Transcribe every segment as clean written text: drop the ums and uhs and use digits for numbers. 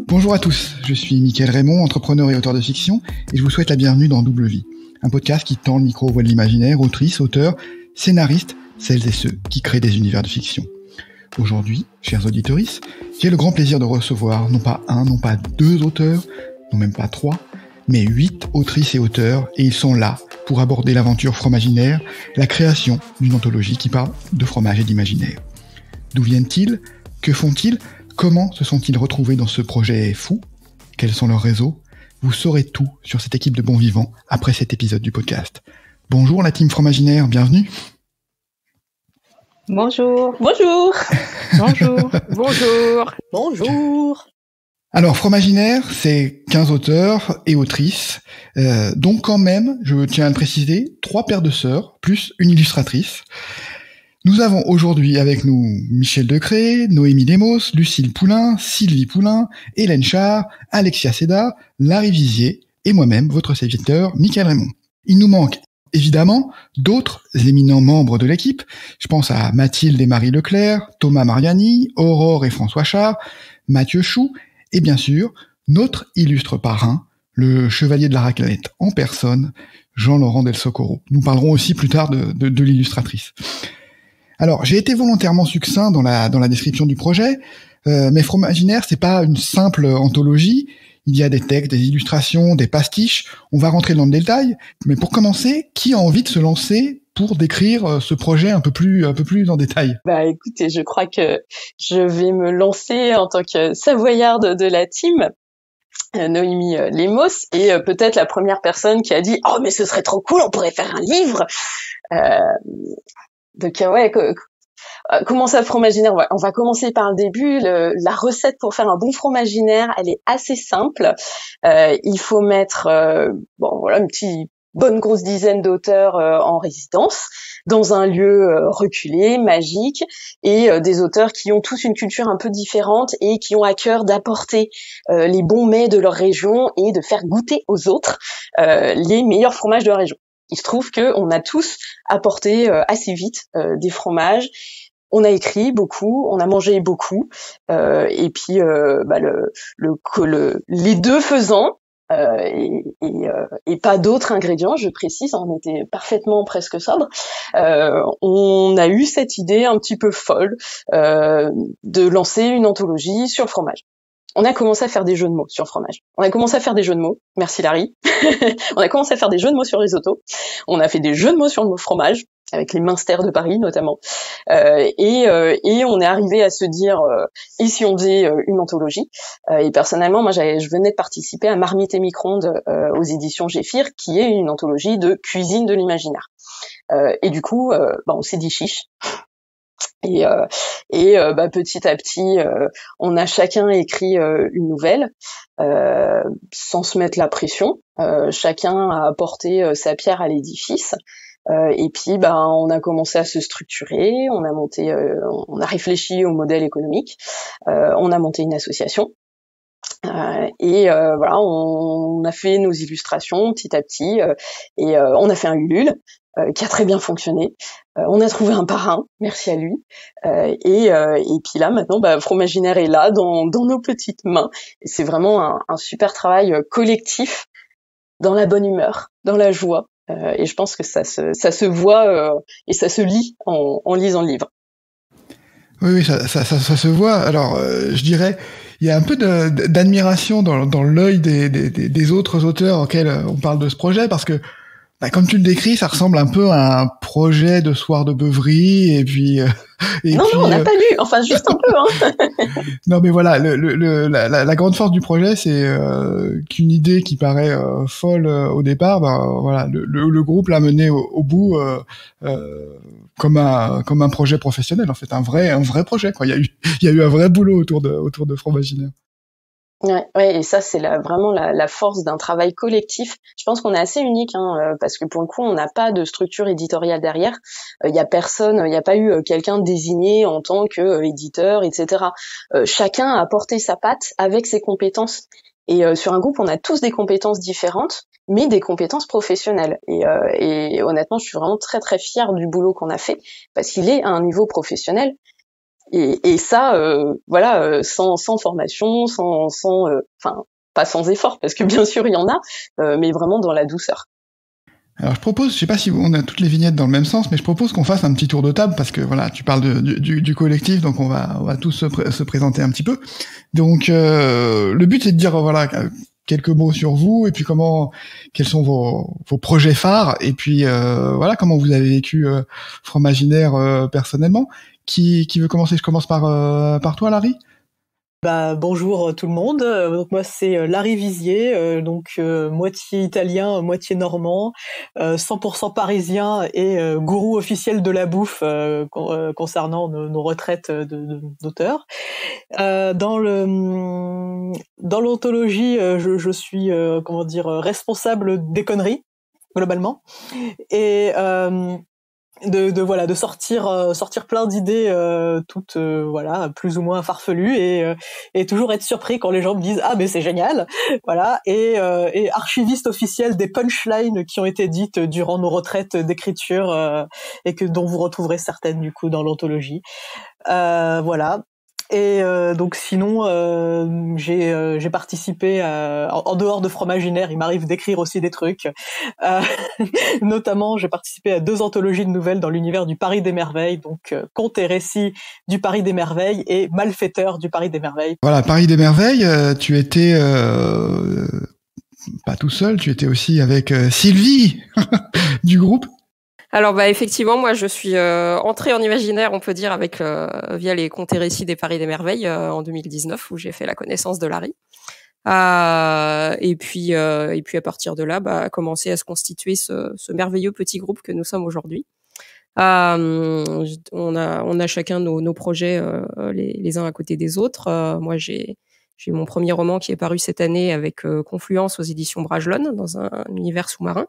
Bonjour à tous, je suis Mickaël Raymond, entrepreneur et auteur de fiction, et je vous souhaite la bienvenue dans Double Vie, un podcast qui tend le micro aux voix de l'imaginaire, autrices, auteurs, scénaristes, celles et ceux qui créent des univers de fiction. Aujourd'hui, chers auditeurs, j'ai le grand plaisir de recevoir non pas un, non pas deux auteurs, non même pas trois, mais 8 autrices et auteurs, et ils sont là pour aborder l'aventure fromaginaire, la création d'une anthologie qui parle de fromage et d'imaginaire. D'où viennent-ils? Que font-ils? Comment se sont-ils retrouvés dans ce projet fou? Quels sont leurs réseaux? Vous saurez tout sur cette équipe de bons vivants après cet épisode du podcast. Bonjour la team fromaginaire, bienvenue. Bonjour. Bonjour. Bonjour. Bonjour. Bonjour. Alors fromaginaire, c'est 15 auteurs et autrices, donc quand même, je tiens à le préciser, 3 paires de sœurs, plus une illustratrice. Nous avons aujourd'hui avec nous Michel Decré, Noémie Lemos, Lucille Poulain, Sylvie Poulain, Hélène Char, Alexia Seda, Larry Vizier et moi-même, votre serviteur, Mickaël Raymond. Il nous manque évidemment d'autres éminents membres de l'équipe. Je pense à Mathilde et Marie Leclerc, Thomas Mariani, Aurore et François Char, Mathieu Chou et bien sûr notre illustre parrain, le chevalier de la raclette en personne, Jean-Laurent Del Socorro. Nous parlerons aussi plus tard de l'illustratrice. Alors, j'ai été volontairement succinct dans la description du projet, mais Fromaginaire, c'est pas une simple anthologie. Il y a des textes, des illustrations, des pastiches. On va rentrer dans le détail. Mais pour commencer, qui a envie de se lancer pour décrire ce projet un peu plus en détail? Écoutez, je crois que je vais me lancer en tant que savoyarde de la team. Noémie Lemos et peut-être la première personne qui a dit « Oh, mais ce serait trop cool, on pourrait faire un livre !» Donc comment ça, fromaginaire? On va commencer par le début. La recette pour faire un bon fromaginaire, elle est assez simple. Il faut mettre une bonne grosse dizaine d'auteurs en résidence dans un lieu reculé, magique, et des auteurs qui ont tous une culture un peu différente et qui ont à cœur d'apporter les bons mets de leur région et de faire goûter aux autres les meilleurs fromages de la région. Il se trouve qu'on a tous apporté assez vite des fromages. On a écrit beaucoup, on a mangé beaucoup, et puis les deux faisant et pas d'autres ingrédients, je précise, on était parfaitement presque sobre. On a eu cette idée un petit peu folle de lancer une anthologie sur le fromage. On a commencé à faire des jeux de mots sur le fromage. On a commencé à faire des jeux de mots. Merci Larry. On a commencé à faire des jeux de mots sur risotto. On a fait des jeux de mots sur le mot fromage, avec les Minster de Paris notamment. Et on est arrivé à se dire, et si on faisait une anthologie? Et personnellement, moi, je venais de participer à Marmite et Micro-ondes aux éditions Géphir, qui est une anthologie de cuisine de l'imaginaire. Et du coup, on s'est dit chiche. Et petit à petit, on a chacun écrit une nouvelle sans se mettre la pression. Chacun a apporté sa pierre à l'édifice. Et puis, on a commencé à se structurer. On a réfléchi au modèle économique. On a monté une association. On a fait nos illustrations petit à petit. On a fait un Ulule. Qui a très bien fonctionné. On a trouvé un parrain, merci à lui. Et puis là, maintenant, Fromaginaire est là, dans nos petites mains. Et c'est vraiment un super travail collectif, dans la bonne humeur, dans la joie. Et je pense que ça se voit et ça se lit en lisant le livre. Oui, ça se voit. Alors, je dirais, il y a un peu d'admiration dans l'œil des autres auteurs auxquels on parle de ce projet, parce que comme tu le décris, ça ressemble un peu à un projet de soir de beuverie, et puis... Non, on n'a pas lu, enfin juste un peu, hein. Non, mais voilà, la grande force du projet, c'est qu'une idée qui paraît folle au départ, le groupe l'a menée au bout comme un projet professionnel, en fait, un vrai projet, quoi. Il y a eu un vrai boulot autour de Fromaginaire. Ouais, et ça c'est vraiment la force d'un travail collectif. Je pense qu'on est assez unique, parce que pour le coup on n'a pas de structure éditoriale derrière. Il y a personne, il n'y a pas eu quelqu'un désigné en tant que éditeur, etc. Chacun a apporté sa patte avec ses compétences. Et sur un groupe on a tous des compétences différentes, mais des compétences professionnelles. Et honnêtement je suis vraiment très très fière du boulot qu'on a fait, parce qu'il est à un niveau professionnel. Et ça, sans formation, enfin, pas sans effort, parce que bien sûr il y en a, mais vraiment dans la douceur. Alors je propose, je sais pas si on a toutes les vignettes dans le même sens, mais je propose qu'on fasse un petit tour de table parce que voilà, tu parles du collectif, donc on va tous se présenter un petit peu. Donc le but c'est de dire voilà quelques mots sur vous et puis quels sont vos projets phares et puis voilà comment vous avez vécu Fromaginaire personnellement. Qui veut commencer? Je commence par toi, Larry. Bonjour tout le monde. Donc moi c'est Larry Vizier, moitié italien, moitié normand, 100% parisien et gourou officiel de la bouffe concernant nos retraites d'auteurs. Dans l'anthologie, je suis responsable des conneries globalement et de sortir plein d'idées toutes plus ou moins farfelues et toujours être surpris quand les gens me disent ah mais c'est génial, voilà, et archiviste officiel des punchlines qui ont été dites durant nos retraites d'écriture et dont vous retrouverez certaines du coup dans l'anthologie, voilà. Et donc sinon j'ai participé en dehors de Fromaginaire, il m'arrive d'écrire aussi des trucs, notamment j'ai participé à 2 anthologies de nouvelles dans l'univers du Paris des Merveilles, donc Contes et récits du Paris des Merveilles et Malfaiteurs du Paris des Merveilles. Voilà, Paris des Merveilles, tu étais pas tout seul, tu étais aussi avec Sylvie du groupe. Alors effectivement, moi je suis entrée en imaginaire, on peut dire, avec via les contes et récits des Paris des Merveilles en 2019 où j'ai fait la connaissance de Larry. Et puis à partir de là, a commencé à se constituer ce merveilleux petit groupe que nous sommes aujourd'hui. On a chacun nos projets les uns à côté des autres. Moi j'ai mon premier roman qui est paru cette année avec Confluence aux éditions Bragelonne dans un univers sous-marin.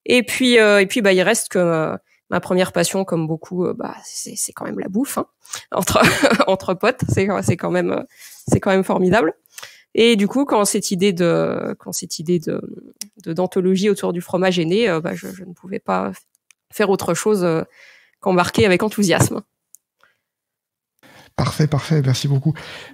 Et puis il reste que ma première passion, comme beaucoup, c'est quand même la bouffe, hein, entre potes, c'est quand même formidable. Et du coup, quand cette idée d'anthologie autour du fromage est née, je ne pouvais pas faire autre chose qu'embarquer avec enthousiasme. Parfait, merci beaucoup.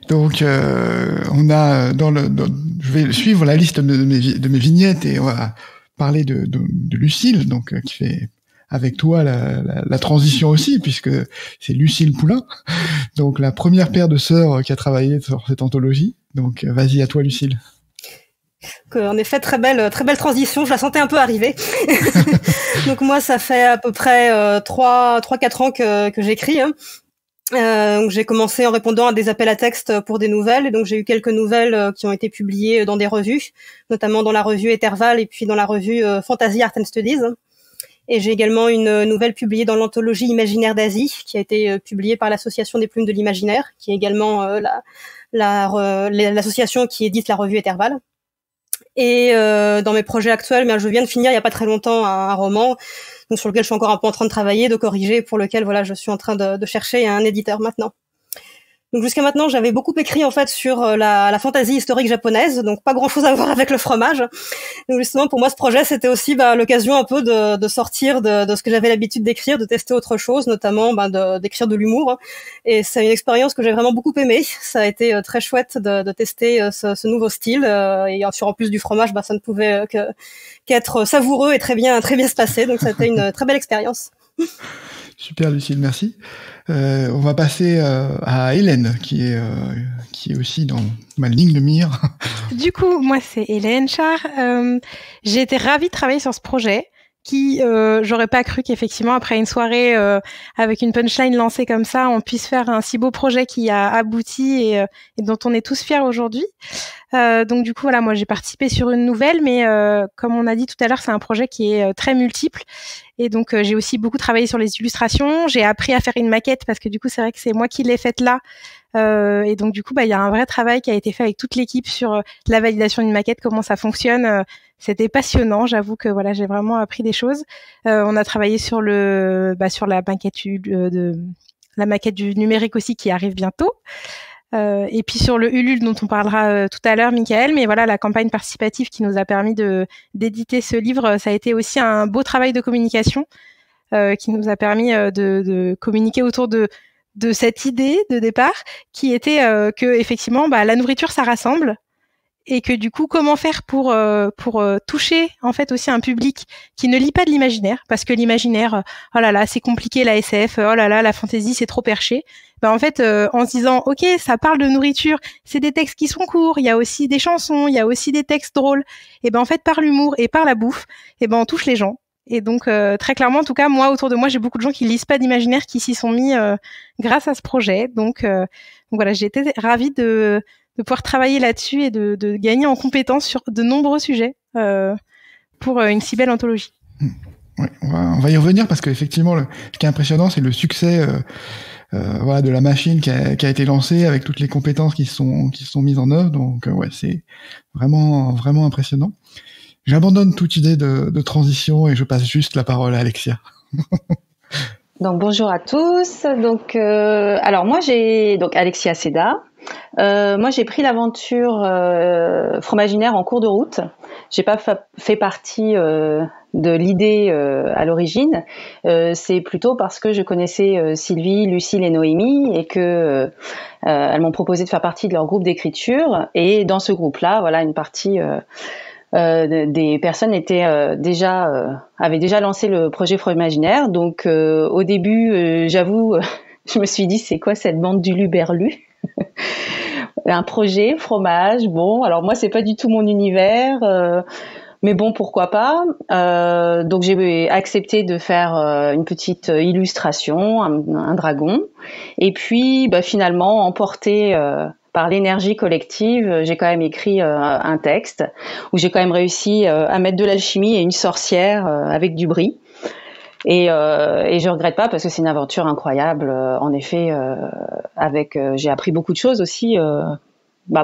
Donc, on a je vais suivre la liste de mes vignettes et on va parler de Lucille, donc qui fait avec toi la transition aussi, puisque c'est Lucille Poulain, donc la première paire de sœurs qui a travaillé sur cette anthologie. Donc vas-y, à toi Lucille. En effet, très belle transition, je la sentais un peu arriver. Donc moi, ça fait à peu près 3-4 ans que j'écris. Hein. Donc j'ai commencé en répondant à des appels à texte pour des nouvelles, et donc j'ai eu quelques nouvelles qui ont été publiées dans des revues, notamment dans la revue Etherval et puis dans la revue Fantasy Art and Studies. Et j'ai également une nouvelle publiée dans l'anthologie Imaginaire d'Asie, qui a été publiée par l'Association des Plumes de l'Imaginaire, qui est également l'association qui édite la revue Etherval. Et dans mes projets actuels, je viens de finir il y a pas très longtemps un roman, donc sur lequel je suis encore un peu en train de travailler, de corriger, pour lequel je suis en train de chercher un éditeur maintenant. Donc jusqu'à maintenant, j'avais beaucoup écrit en fait sur la fantaisie historique japonaise, donc pas grand-chose à voir avec le fromage. Donc justement, pour moi, ce projet, c'était aussi l'occasion un peu de sortir de ce que j'avais l'habitude d'écrire, de tester autre chose, notamment d'écrire de l'humour. Et c'est une expérience que j'ai vraiment beaucoup aimée. Ça a été très chouette de tester ce nouveau style. Et en plus du fromage, ça ne pouvait qu'être savoureux et très bien se passer. Donc ça a été une très belle expérience. Super Lucille, merci. On va passer à Hélène, qui est aussi dans ma ligne de mire. Du coup, moi c'est Hélène Char. J'ai été ravie de travailler sur ce projet qui, j'aurais pas cru qu'effectivement après une soirée avec une punchline lancée comme ça, on puisse faire un si beau projet qui a abouti et dont on est tous fiers aujourd'hui. Donc du coup voilà, moi j'ai participé sur une nouvelle, mais comme on a dit tout à l'heure, c'est un projet qui est très multiple. Et donc j'ai aussi beaucoup travaillé sur les illustrations. J'ai appris à faire une maquette parce que du coup c'est vrai que c'est moi qui l'ai faite là. Et donc du coup il y a un vrai travail qui a été fait avec toute l'équipe sur la validation d'une maquette, comment ça fonctionne. C'était passionnant. J'avoue que j'ai vraiment appris des choses. On a travaillé sur sur la maquette du numérique aussi qui arrive bientôt. Et puis sur le Ulule dont on parlera tout à l'heure, Michael, mais voilà, la campagne participative qui nous a permis d'éditer ce livre, ça a été aussi un beau travail de communication qui nous a permis de communiquer autour de de cette idée de départ qui était que effectivement la nourriture ça rassemble et que du coup comment faire pour toucher en fait aussi un public qui ne lit pas de l'imaginaire, parce que l'imaginaire oh là là c'est compliqué, la SF oh là là la fantasy c'est trop perché. En fait en se disant ok ça parle de nourriture, c'est des textes qui sont courts, il y a aussi des chansons, il y a aussi des textes drôles, et en fait par l'humour et par la bouffe on touche les gens. Et donc très clairement en tout cas moi autour de moi j'ai beaucoup de gens qui lisent pas d'imaginaire qui s'y sont mis grâce à ce projet. Donc voilà, j'ai été ravie de pouvoir travailler là-dessus et de gagner en compétences sur de nombreux sujets pour une si belle anthologie. Ouais, on va y revenir parce qu'effectivement, ce qui est impressionnant, c'est le succès de la machine qui a été lancée avec toutes les compétences qui sont mises en œuvre. Donc ouais, c'est vraiment vraiment impressionnant. J'abandonne toute idée de transition et je passe juste la parole à Alexia. Donc bonjour à tous. Donc alors moi donc Alexia Seda. Moi j'ai pris l'aventure Fromaginaire en cours de route. J'ai pas fait partie de l'idée à l'origine. C'est plutôt parce que je connaissais Sylvie, Lucille et Noémie et que elles m'ont proposé de faire partie de leur groupe d'écriture. Et dans ce groupe-là, voilà, une partie des personnes avaient déjà lancé le projet Fromaginaire. Donc au début, j'avoue, je me suis dit c'est quoi cette bande d'Uluberlu? Un projet fromage. Bon, alors moi c'est pas du tout mon univers, mais bon pourquoi pas. Donc j'ai accepté de faire une petite illustration, un dragon. Et puis finalement emportée par l'énergie collective, j'ai quand même écrit un texte où j'ai quand même réussi à mettre de l'alchimie et une sorcière avec du brie. Et je regrette pas parce que c'est une aventure incroyable. En effet, j'ai appris beaucoup de choses aussi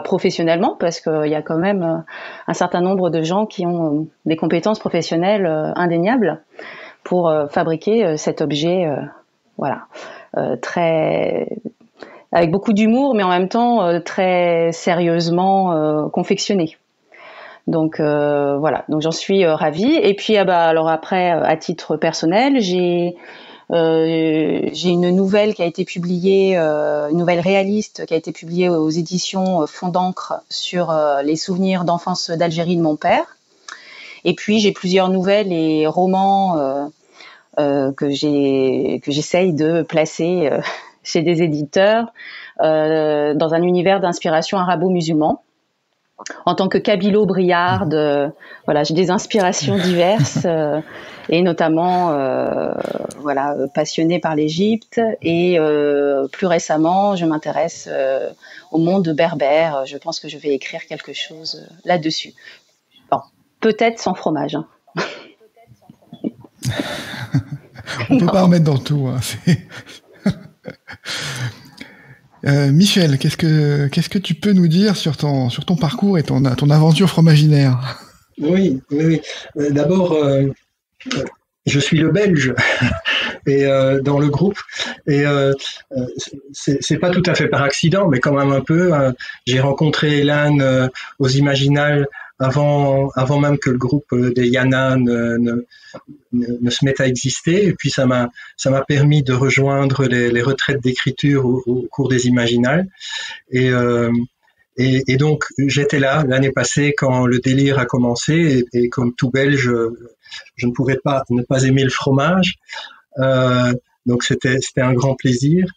professionnellement parce qu'il y a quand même un certain nombre de gens qui ont des compétences professionnelles indéniables pour fabriquer cet objet, très avec beaucoup d'humour, mais en même temps très sérieusement confectionné. Donc voilà, donc j'en suis ravie. Et puis alors après, à titre personnel, j'ai une nouvelle qui a été publiée, une nouvelle réaliste qui a été publiée aux éditions Fond d'encre sur les souvenirs d'enfance d'Algérie de mon père. Et puis j'ai plusieurs nouvelles et romans que j'essaye de placer chez des éditeurs dans un univers d'inspiration arabo-musulman. En tant que kabilo-briarde, j'ai des inspirations diverses et notamment passionnée par l'Égypte et plus récemment, je m'intéresse au monde berbère. Je pense que je vais écrire quelque chose là-dessus. Bon, peut-être sans fromage. Hein. On peut pas en mettre dans tout. Hein. Michel, qu'est-ce que tu peux nous dire sur ton parcours et ton aventure fromaginaire? Oui. D'abord, je suis le Belge et dans le groupe et c'est pas tout à fait par accident, mais quand même un peu. J'ai rencontré Hélène aux Imaginales avant même que le groupe des Yana ne se mette à exister, et puis ça m'a permis de rejoindre les retraites d'écriture au cours des Imaginales et donc j'étais là l'année passée quand le délire a commencé et comme tout Belge je ne pouvais pas ne pas aimer le fromage, donc c'était un grand plaisir.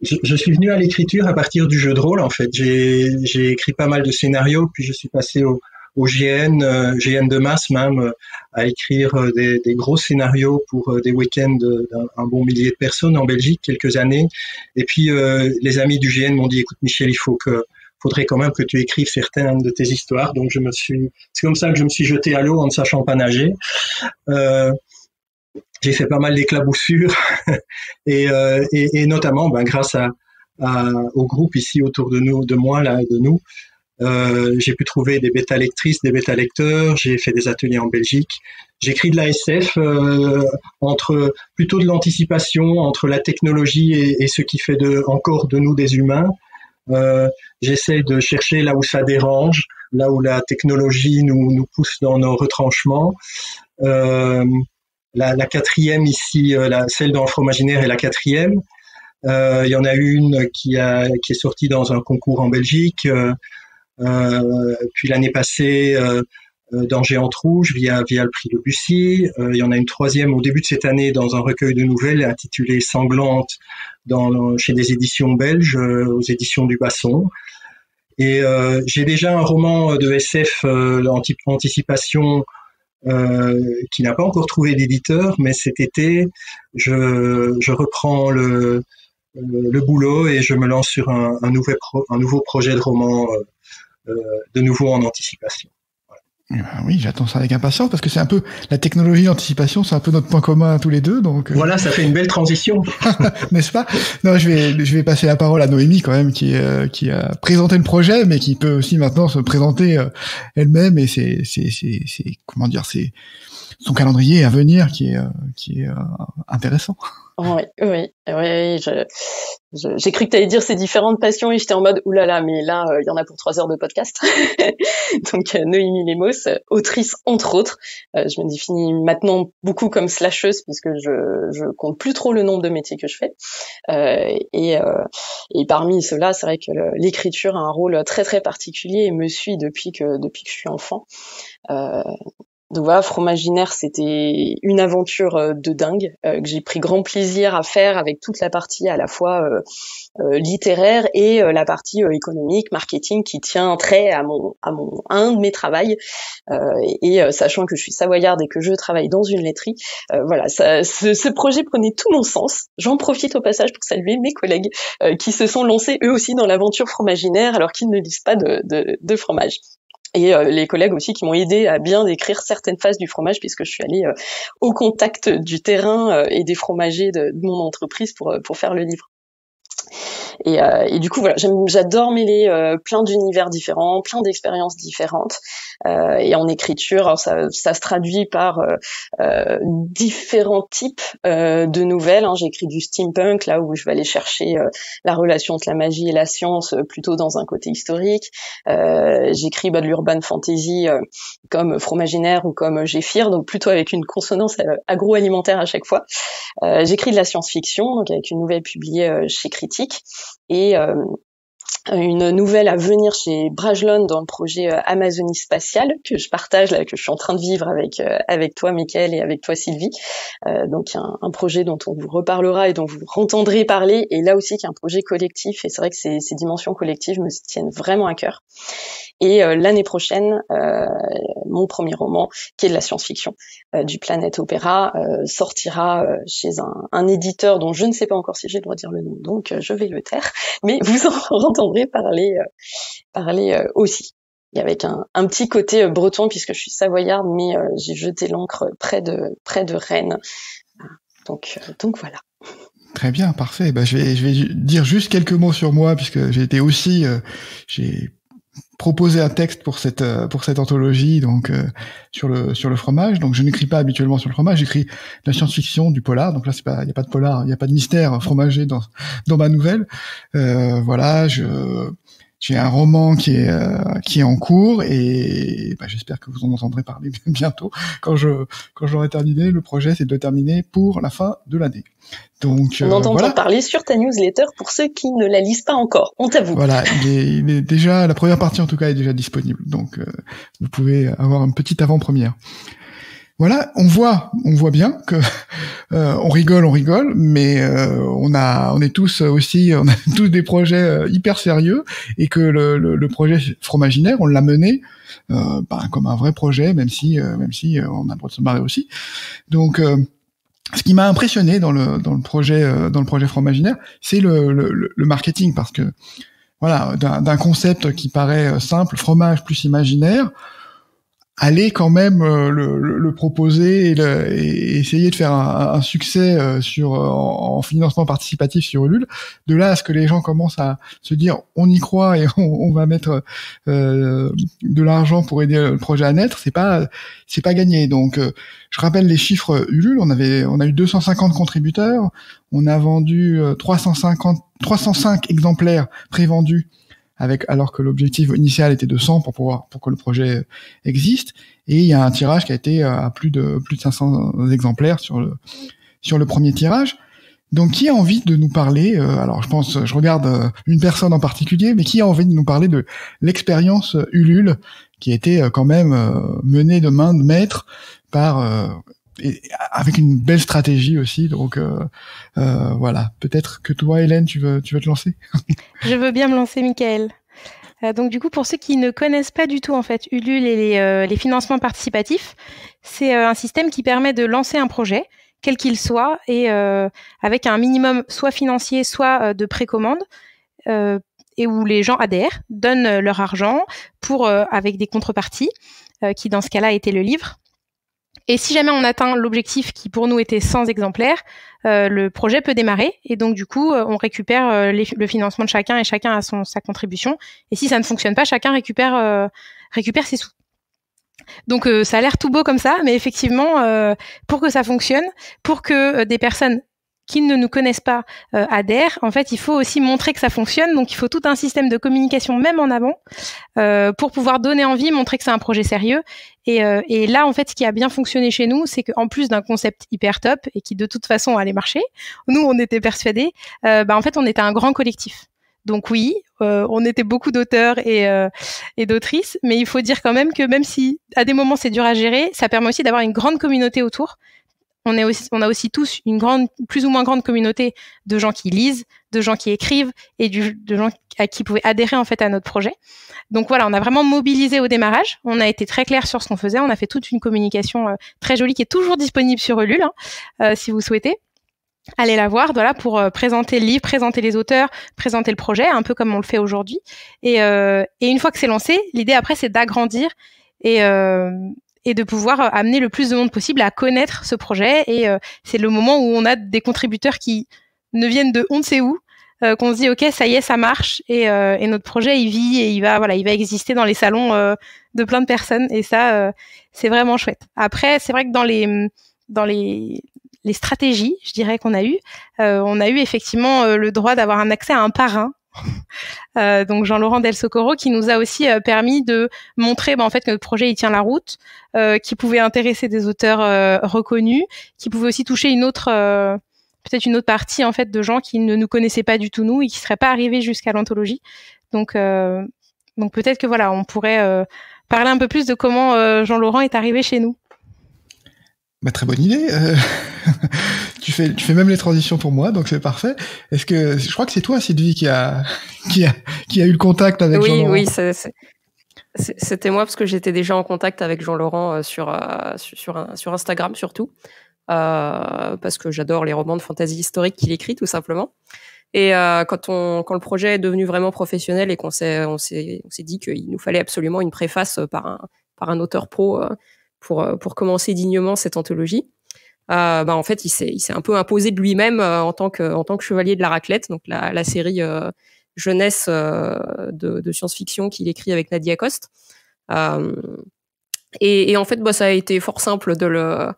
Je suis venu à l'écriture à partir du jeu de rôle en fait. J'ai écrit pas mal de scénarios, puis je suis passé au GN de masse même, à écrire des gros scénarios pour des week-ends d'un bon millier de personnes en Belgique, quelques années. Et puis les amis du GN m'ont dit, écoute Michel, faudrait quand même que tu écrives certaines de tes histoires. Donc c'est comme ça que je me suis jeté à l'eau en ne sachant pas nager. J'ai fait pas mal d'éclaboussures et notamment grâce au groupe ici autour de nous, de moi là, de nous. J'ai pu trouver des bêta-lectrices, des bêta-lecteurs, j'ai fait des ateliers en Belgique. J'écris de la SF entre plutôt de l'anticipation entre la technologie et ce qui fait encore de nous des humains. J'essaie de chercher là où ça dérange, là où la technologie nous pousse dans nos retranchements. La quatrième ici, celle dans le Fromaginaire est la quatrième. Il y en a une qui est sortie dans un concours en Belgique. Puis l'année passée, dans Géante Rouge via le prix Debussy. Il y en a une troisième au début de cette année dans un recueil de nouvelles intitulé Sanglante chez des éditions belges, aux éditions du Basson. Et j'ai déjà un roman de SF Anticipation qui n'a pas encore trouvé d'éditeur, mais cet été, je reprends le boulot et je me lance sur un nouveau projet de roman de nouveau en anticipation. Oui, j'attends ça avec impatience parce que c'est un peu la technologie d'anticipation, c'est un peu notre point commun tous les deux, donc voilà, ça fait une belle transition, n'est-ce pas? Non, je vais passer la parole à Noémie quand même qui a présenté le projet, mais qui peut aussi maintenant se présenter elle-même, et c'est comment dire, c'est son calendrier à venir qui est intéressant. Oui. J'ai cru que tu allais dire ces différentes passions et j'étais en mode oulala, mais là il y en a pour 3 heures de podcast. Donc Noémie Lemos, autrice entre autres. Je me définis maintenant beaucoup comme slasheuse puisque je compte plus trop le nombre de métiers que je fais. Et parmi ceux-là, c'est vrai que l'écriture a un rôle très très particulier et me suit depuis que je suis enfant. Donc voilà, Fromaginaire, c'était une aventure de dingue que j'ai pris grand plaisir à faire avec toute la partie à la fois littéraire et la partie économique, marketing qui tient trait à un de mes travails. Sachant que je suis savoyarde et que je travaille dans une laiterie, voilà, ce projet prenait tout mon sens. J'en profite au passage pour saluer mes collègues qui se sont lancés eux aussi dans l'aventure Fromaginaire alors qu'ils ne lisent pas de fromage. Et les collègues aussi qui m'ont aidé à bien décrire certaines phases du fromage puisque je suis allée au contact du terrain et des fromagers de mon entreprise pour faire le livre. Et du coup voilà, j'adore mêler plein d'univers différents, plein d'expériences différentes. Et en écriture, alors ça se traduit par différents types de nouvelles. J'ai écrit du steampunk, là où je vais aller chercher la relation entre la magie et la science, plutôt dans un côté historique. J'écris de l'urban fantasy comme Fromaginaire ou comme Géphir, donc plutôt avec une consonance agroalimentaire à chaque fois. J'écris de la science-fiction, donc avec une nouvelle publiée chez Critique, et une nouvelle à venir chez Brajlon dans le projet Amazonie spatiale que je partage là, que je suis en train de vivre avec toi Mickaël et avec toi Sylvie. Donc un projet dont on vous reparlera et dont vous entendrez parler, et là aussi qui est un projet collectif, et c'est vrai que ces dimensions collectives me tiennent vraiment à cœur. Et l'année prochaine, mon premier roman, qui est de la science-fiction, du Planète Opéra, sortira chez un éditeur dont je ne sais pas encore si j'ai le droit de dire le nom, donc je vais le taire, mais vous en entendrez parler aussi. Et avec un petit côté breton, puisque je suis savoyarde, mais j'ai jeté l'encre près de Rennes. Donc voilà. Très bien, parfait. Je vais dire juste quelques mots sur moi, puisque j'ai été aussi, j'ai proposé un texte pour cette anthologie, donc sur le fromage. Donc je n'écris pas habituellement sur le fromage, j'écris de la science-fiction, du polar. Donc là il y a pas de polar, il y a pas de mystère fromager dans ma nouvelle. Voilà, j'ai un roman qui est en cours, et j'espère que vous en entendrez parler bientôt quand j'aurai terminé. Le projet, c'est de le terminer pour la fin de l'année. Donc on entend parler sur ta newsletter pour ceux qui ne la lisent pas encore. On t'avoue. Voilà, il est déjà, la première partie en tout cas est déjà disponible. Donc vous pouvez avoir une petite avant-première. Voilà, on voit bien que on rigole, mais on est tous aussi, on a tous des projets hyper sérieux, et que le projet Fromaginaire, on l'a mené comme un vrai projet, même si on a le droit de se marrer aussi. Donc ce qui m'a impressionné dans le projet Fromaginaire, c'est le marketing, parce que voilà, d'un concept qui paraît simple, fromage plus imaginaire, aller quand même le proposer et essayer de faire un succès en financement participatif sur Ulule. De là à ce que les gens commencent à se dire on y croit et on va mettre de l'argent pour aider le projet à naître, c'est pas gagné. Donc je rappelle les chiffres Ulule, on a eu 250 contributeurs, on a vendu 305 exemplaires prévendus, alors que l'objectif initial était de 100 pour que le projet existe, et il y a un tirage qui a été à plus de 500 exemplaires sur le premier tirage. Donc, qui a envie de nous parler alors, je regarde une personne en particulier, mais qui a envie de nous parler de l'expérience Ulule, qui a été quand même menée de main de maître par et avec une belle stratégie aussi. Donc, voilà. Peut-être que toi, Hélène, tu veux te lancer? Je veux bien me lancer, Michael. Donc du coup, pour ceux qui ne connaissent pas du tout en fait Ulule et les financements participatifs, c'est un système qui permet de lancer un projet, quel qu'il soit, et avec un minimum soit financier, soit de précommande, et où les gens adhèrent, donnent leur argent pour avec des contreparties, qui dans ce cas-là était le livre. Et si jamais on atteint l'objectif qui pour nous était 100 exemplaires, le projet peut démarrer. Et donc du coup, on récupère le financement de chacun et chacun a sa contribution. Et si ça ne fonctionne pas, chacun récupère ses sous. Donc ça a l'air tout beau comme ça, mais effectivement, pour que ça fonctionne, pour que des personnes qui ne nous connaissent pas adhèrent, en fait, il faut aussi montrer que ça fonctionne. Donc, il faut tout un système de communication, même en avant, pour pouvoir donner envie, montrer que c'est un projet sérieux. Et là, en fait, ce qui a bien fonctionné chez nous, c'est qu'en plus d'un concept hyper top et qui, de toute façon, allait marcher, nous, on était persuadés, en fait, on était un grand collectif. Donc oui, on était beaucoup d'auteurs et d'autrices, mais il faut dire quand même que même si, à des moments, c'est dur à gérer, ça permet aussi d'avoir une grande communauté autour. On a aussi tous une plus ou moins grande communauté de gens qui lisent, de gens qui écrivent et de gens qui pouvaient adhérer en fait à notre projet. Donc voilà, on a vraiment mobilisé au démarrage. On a été très clair sur ce qu'on faisait. On a fait toute une communication très jolie qui est toujours disponible sur Ulule, si vous souhaitez. Allez la voir, voilà, pour présenter le livre, présenter les auteurs, présenter le projet, un peu comme on le fait aujourd'hui. Et une fois que c'est lancé, l'idée après c'est d'agrandir et de pouvoir amener le plus de monde possible à connaître ce projet. Et c'est le moment où on a des contributeurs qui ne viennent de on ne sait où, qu'on se dit ok, ça y est, ça marche, et notre projet il vit et il va exister dans les salons de plein de personnes. Et ça, c'est vraiment chouette. Après, c'est vrai que dans les stratégies, je dirais qu'on a eu effectivement le droit d'avoir un accès à un parrain. Donc Jean-Laurent Del Socorro, qui nous a aussi permis de montrer en fait que notre projet il tient la route, qui pouvait intéresser des auteurs reconnus, qui pouvait aussi toucher peut-être une autre partie en fait de gens qui ne nous connaissaient pas du tout nous et qui seraient pas arrivés jusqu'à l'anthologie. Donc peut-être que voilà, on pourrait parler un peu plus de comment Jean-Laurent est arrivé chez nous. Bah, très bonne idée. Tu fais même les transitions pour moi, donc c'est parfait. Je crois que c'est toi, Sylvie, qui a eu le contact avec Jean-Laurent. Oui, c'était moi parce que j'étais déjà en contact avec Jean-Laurent sur Instagram surtout, parce que j'adore les romans de fantasy historique qu'il écrit tout simplement. Et quand le projet est devenu vraiment professionnel et on s'est dit qu'il nous fallait absolument une préface par un auteur pro pour commencer dignement cette anthologie. En fait, il s'est un peu imposé de lui-même en tant que chevalier de la raclette, donc la série jeunesse de science-fiction qu'il écrit avec Nadia Coste. Et en fait, ça a été fort simple de le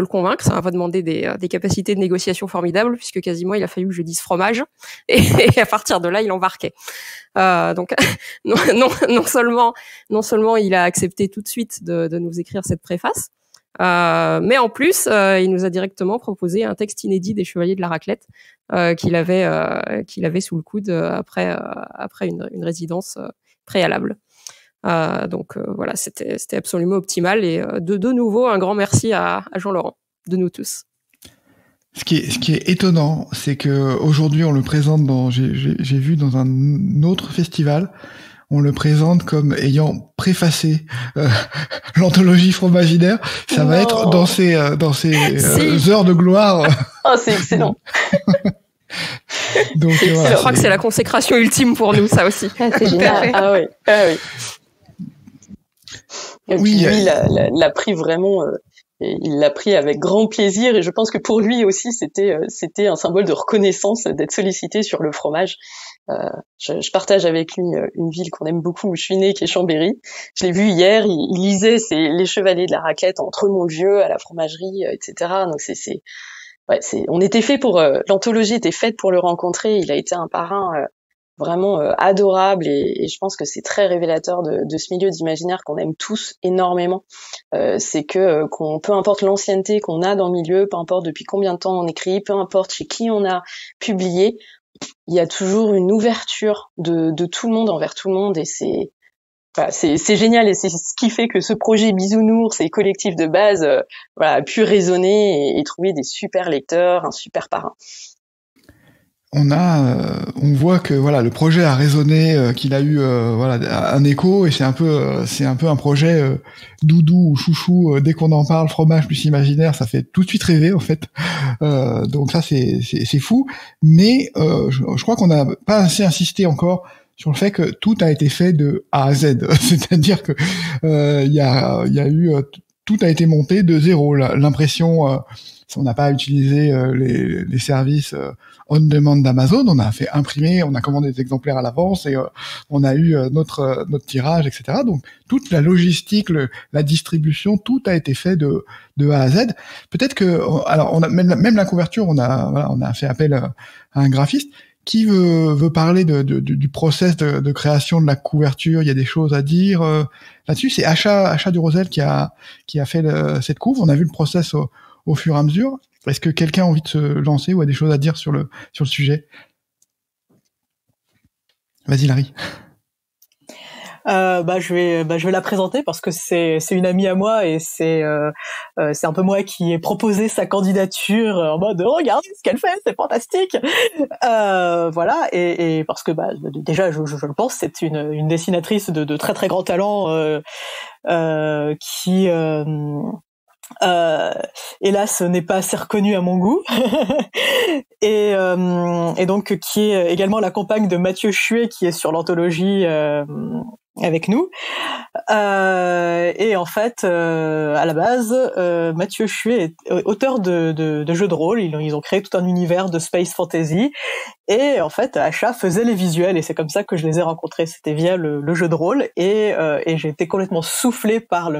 convaincre. Ça m'a demandé des capacités de négociation formidables, puisque quasiment il a fallu que je dise fromage, et à partir de là, il embarquait. Donc non seulement il a accepté tout de suite de nous écrire cette préface, mais en plus il nous a directement proposé un texte inédit des Chevaliers de la Raclette qu'il avait sous le coude après une résidence préalable. Donc voilà, c'était absolument optimal, et de nouveau un grand merci à Jean-Laurent, de nous tous. Ce qui est étonnant, c'est que aujourd'hui on le présente j'ai vu dans un autre festival, on le présente comme ayant préfacé l'anthologie Fromaginaire. Ça va être dans ces heures de gloire. Oh, c'est excellent. Donc voilà, je crois que c'est la consécration ultime pour nous, ça aussi. C'est génial. Ah oui. Et puis lui, l'a pris vraiment. Il l'a pris avec grand plaisir, et je pense que pour lui aussi c'était un symbole de reconnaissance d'être sollicité sur le fromage. Je partage avec lui une ville qu'on aime beaucoup où je suis née, qui est Chambéry. Je l'ai vu hier, il lisait les Chevaliers de la Raclette entre Montvieux à la fromagerie, etc. Donc on était fait pour l'anthologie était faite pour le rencontrer. Il a été un parrain vraiment adorable et je pense que c'est très révélateur de ce milieu d'imaginaire qu'on aime tous énormément. C'est que peu importe l'ancienneté qu'on a dans le milieu, peu importe depuis combien de temps on écrit, peu importe chez qui on a publié, il y a toujours une ouverture de tout le monde envers tout le monde et c'est génial et c'est ce qui fait que ce projet Bisounours et collectif de base a pu résonner et trouver des super lecteurs, un super parrain. On voit que voilà le projet a résonné, qu'il a eu un écho et c'est un peu un projet doudou ou chouchou. Dès qu'on en parle, fromage plus imaginaire, ça fait tout de suite rêver en fait. Donc ça c'est fou. Mais je crois qu'on n'a pas assez insisté encore sur le fait que tout a été fait de A à Z. C'est-à-dire que il y a eu tout a été monté de zéro. L'impression, on n'a pas utilisé les services on-demand d'Amazon, on a fait imprimer, on a commandé des exemplaires à l'avance et on a eu notre tirage, etc. Donc toute la logistique, la distribution, tout a été fait de A à Z. Peut-être que, alors on a même la couverture, on a fait appel à un graphiste. Qui veut parler du process de création de la couverture? Il y a des choses à dire là-dessus. C'est Achat du Rosel qui a fait cette couve. On a vu le process au fur et à mesure. Est-ce que quelqu'un a envie de se lancer ou a des choses à dire sur le sujet? Vas-y Larry. Je vais la présenter parce que c'est une amie à moi et c'est un peu moi qui ai proposé sa candidature en mode regardez ce qu'elle fait, c'est fantastique. Voilà et parce que déjà je le pense, c'est une dessinatrice de très très grand talent qui hélas n'est pas assez reconnue à mon goût et donc qui est également la compagne de Mathieu Chuet qui est sur l'anthologie avec nous et en fait à la base Mathieu Chuet est auteur de jeux de rôle. Ils ont créé tout un univers de space fantasy et en fait Achat faisait les visuels et c'est comme ça que je les ai rencontrés. C'était via le jeu de rôle et j'ai été complètement soufflé par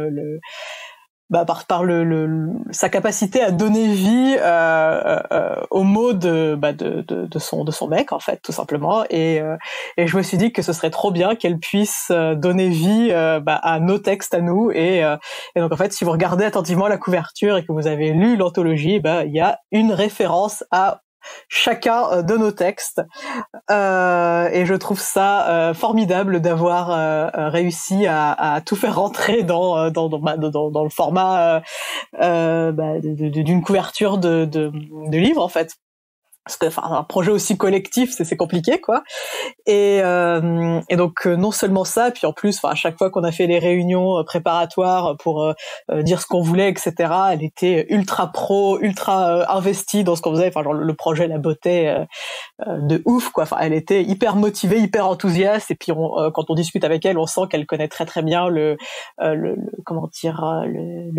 sa capacité à donner vie aux mots de son mec en fait tout simplement et je me suis dit que ce serait trop bien qu'elle puisse donner vie à nos textes à nous et donc en fait si vous regardez attentivement la couverture et que vous avez lu l'anthologie, il y a une référence à chacun de nos textes et je trouve ça formidable d'avoir réussi à tout faire rentrer dans le format d'une couverture de livre en fait. Parce que un projet aussi collectif c'est compliqué quoi et donc non seulement ça puis en plus à chaque fois qu'on a fait les réunions préparatoires pour dire ce qu'on voulait etc, elle était ultra pro, ultra investie dans ce qu'on faisait, le projet la bottait de ouf quoi, elle était hyper motivée, hyper enthousiaste et puis quand on discute avec elle on sent qu'elle connaît très très bien le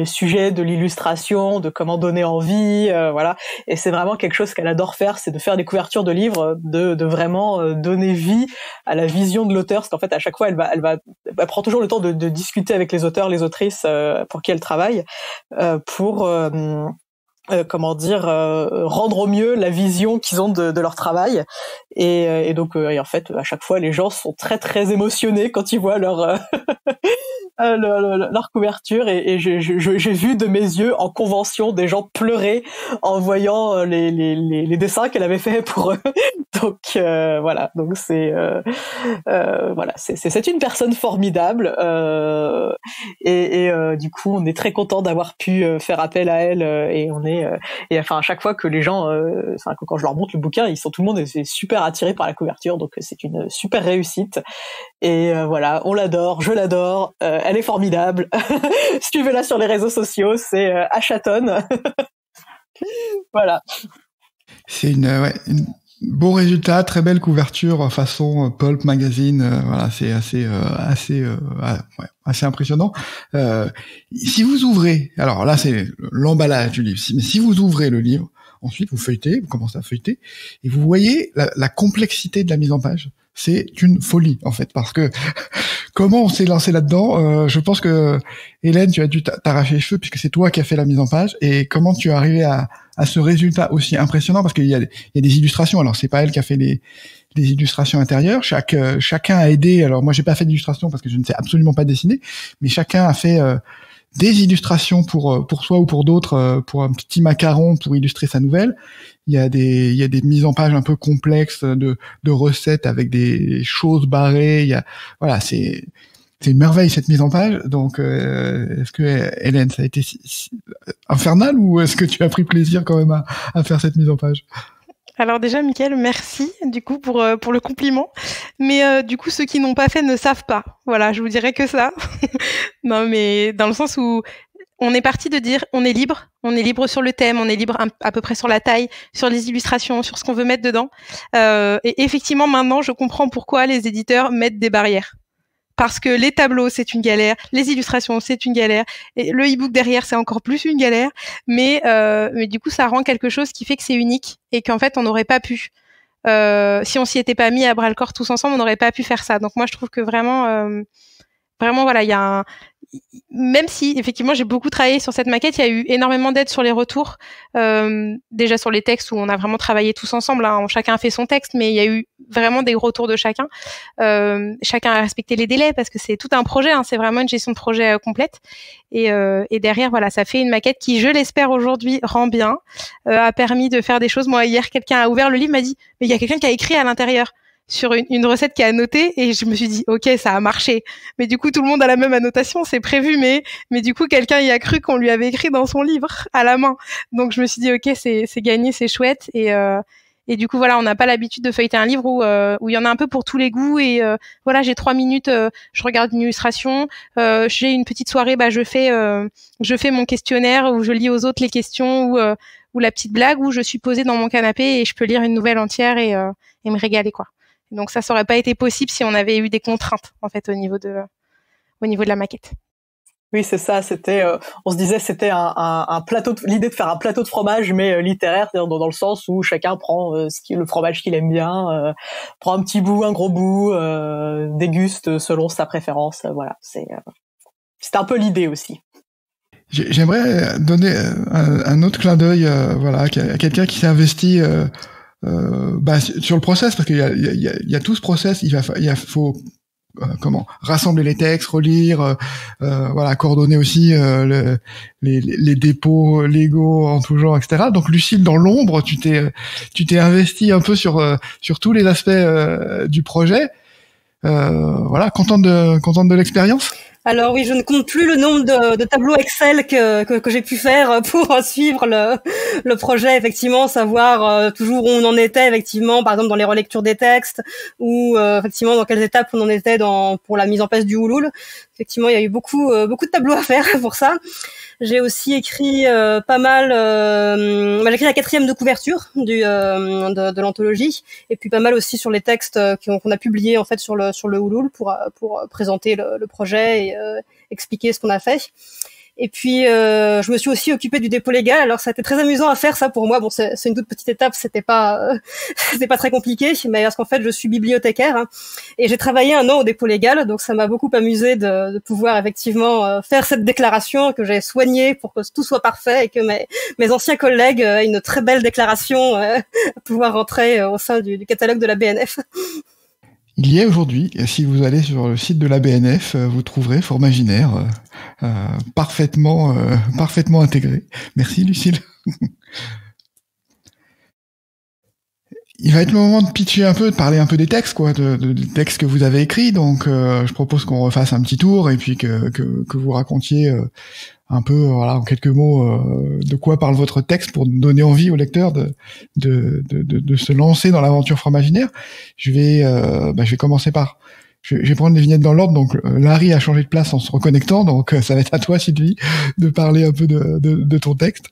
sujet de l'illustration, de comment donner envie voilà, et c'est vraiment quelque chose qu'elle adore faire, c'est de faire des couvertures de livres, de vraiment donner vie à la vision de l'auteur, parce qu'en fait à chaque fois elle prend toujours le temps de discuter avec les auteurs, les autrices pour qui elle travaille pour rendre au mieux la vision qu'ils ont de leur travail et donc en fait à chaque fois les gens sont très très émotionnés quand ils voient leur couverture et j'ai vu de mes yeux en convention des gens pleurer en voyant les dessins qu'elle avait fait pour eux. Donc voilà, donc c'est une personne formidable et du coup on est très content d'avoir pu faire appel à elle et on est et enfin à chaque fois que les gens quand je leur montre le bouquin, tout le monde est super attiré par la couverture, donc c'est une super réussite et voilà, on l'adore, je l'adore, elle est formidable. Suivez-la sur les réseaux sociaux, c'est Achaton. Voilà. C'est une beau résultat, très belle couverture façon Pulp Magazine, voilà, c'est assez impressionnant. Si vous ouvrez, alors là c'est l'emballage du livre, mais si vous ouvrez le livre, ensuite vous feuilletez, vous commencez à feuilleter, et vous voyez la complexité de la mise en page. C'est une folie en fait, parce que comment on s'est lancé là-dedans, je pense que Hélène, tu as dû t'arracher les cheveux puisque c'est toi qui as fait la mise en page, et comment tu es arrivé à ce résultat aussi impressionnant, parce qu'il y a des illustrations. Alors c'est pas elle qui a fait illustrations intérieures. Chacun a aidé. Alors moi, j'ai pas fait d'illustration parce que je ne sais absolument pas dessiner, mais chacun a fait des illustrations pour soi ou pour d'autres, pour un petit macaron pour illustrer sa nouvelle. Il y a des mises en page un peu complexes de recettes avec des choses barrées. Voilà, c'est une merveille cette mise en page. Donc, est-ce que Hélène, ça a été infernal ou est-ce que tu as pris plaisir quand même à faire cette mise en page? Alors déjà, Mickaël, merci du coup pour le compliment. Mais du coup, ceux qui n'ont pas fait ne savent pas. Voilà, je vous dirais que ça. Non, mais dans le sens où on est parti de dire on est libre sur le thème, on est libre à peu près sur la taille, sur les illustrations, sur ce qu'on veut mettre dedans. Et effectivement, maintenant, je comprends pourquoi les éditeurs mettent des barrières. Parce que les tableaux, c'est une galère, les illustrations, c'est une galère, et le e-book derrière, c'est encore plus une galère. Mais du coup, ça rend quelque chose qui fait que c'est unique et qu'en fait, on n'aurait pas pu. Si on s'y était pas mis à bras le corps tous ensemble, on n'aurait pas pu faire ça. Donc moi, je trouve que vraiment, voilà, il y a même si effectivement j'ai beaucoup travaillé sur cette maquette, il y a eu énormément d'aide sur les retours, déjà sur les textes où on a vraiment travaillé tous ensemble, hein, chacun a fait son texte, mais il y a eu vraiment des retours de chacun. Chacun a respecté les délais parce que c'est tout un projet, hein, c'est vraiment une gestion de projet complète. Et derrière, voilà, ça fait une maquette qui, je l'espère aujourd'hui, rend bien, a permis de faire des choses. Moi, hier, quelqu'un a ouvert le livre, m'a dit, mais il y a quelqu'un qui a écrit à l'intérieur sur une recette qui a annoté et je me suis dit ok, ça a marché, mais du coup tout le monde a la même annotation, c'est prévu, mais du coup quelqu'un y a cru qu'on lui avait écrit dans son livre à la main, donc je me suis dit ok, c'est gagné, c'est chouette. Et du coup voilà, on n'a pas l'habitude de feuilleter un livre où il y en a un peu pour tous les goûts. Et voilà, j'ai 3 minutes, je regarde une illustration, j'ai une petite soirée, je fais mon questionnaire où je lis aux autres les questions ou la petite blague, où je suis posée dans mon canapé et je peux lire une nouvelle entière et me régaler quoi. Donc ça aurait pas été possible si on avait eu des contraintes en fait au niveau de la maquette. Oui, c'est ça. C'était, on se disait, c'était un plateau. L'idée de faire un plateau de fromage, mais littéraire, c'est-à-dire dans le sens où chacun prend le fromage qu'il aime bien, prend un petit bout, un gros bout, déguste selon sa préférence. Voilà, c'était un peu l'idée aussi. J'aimerais donner un autre clin d'œil, voilà, à quelqu'un qui s'est investi. Sur le process, parce qu'il y a tout ce process, il faut rassembler les textes, relire, voilà, coordonner aussi les dépôts légaux en tout genre, etc. Donc Lucille, dans l'ombre, tu t'es investi un peu sur tous les aspects du projet. Voilà, contente de l'expérience. Alors oui, je ne compte plus le nombre de tableaux Excel que j'ai pu faire pour suivre le projet, effectivement, savoir toujours où on en était, effectivement, par exemple dans les relectures des textes, ou effectivement dans quelles étapes on en était pour la mise en place du Ouloul. Effectivement, il y a eu beaucoup de tableaux à faire pour ça. J'ai aussi écrit pas mal. J'ai écrit la 4e de couverture de l'anthologie, et puis pas mal aussi sur les textes qu'on a publiés en fait sur le Ouloul pour présenter le projet et expliquer ce qu'on a fait. Et puis je me suis aussi occupée du dépôt légal. Alors ça a été très amusant à faire ça pour moi. Bon, c'est une toute petite étape, c'était pas très compliqué, mais parce qu'en fait je suis bibliothécaire, hein, et j'ai travaillé 1 an au dépôt légal, donc ça m'a beaucoup amusé de pouvoir effectivement faire cette déclaration que j'ai soignée pour que tout soit parfait et que mes anciens collègues aient une très belle déclaration à pouvoir rentrer au sein du catalogue de la BNF. Il y a aujourd'hui, si vous allez sur le site de la BNF, vous trouverez Formaginaire parfaitement intégré. Merci Lucille. Il va être le moment de pitcher un peu, de parler un peu des textes, quoi, des textes que vous avez écrits. Donc, je propose qu'on refasse un petit tour et puis que vous racontiez un peu, voilà, en quelques mots, de quoi parle votre texte pour donner envie au lecteur de se lancer dans l'aventure Formaginaire. Je vais commencer par, je vais prendre les vignettes dans l'ordre. Donc, Larry a changé de place en se reconnectant, donc ça va être à toi, Sylvie, de parler un peu de ton texte.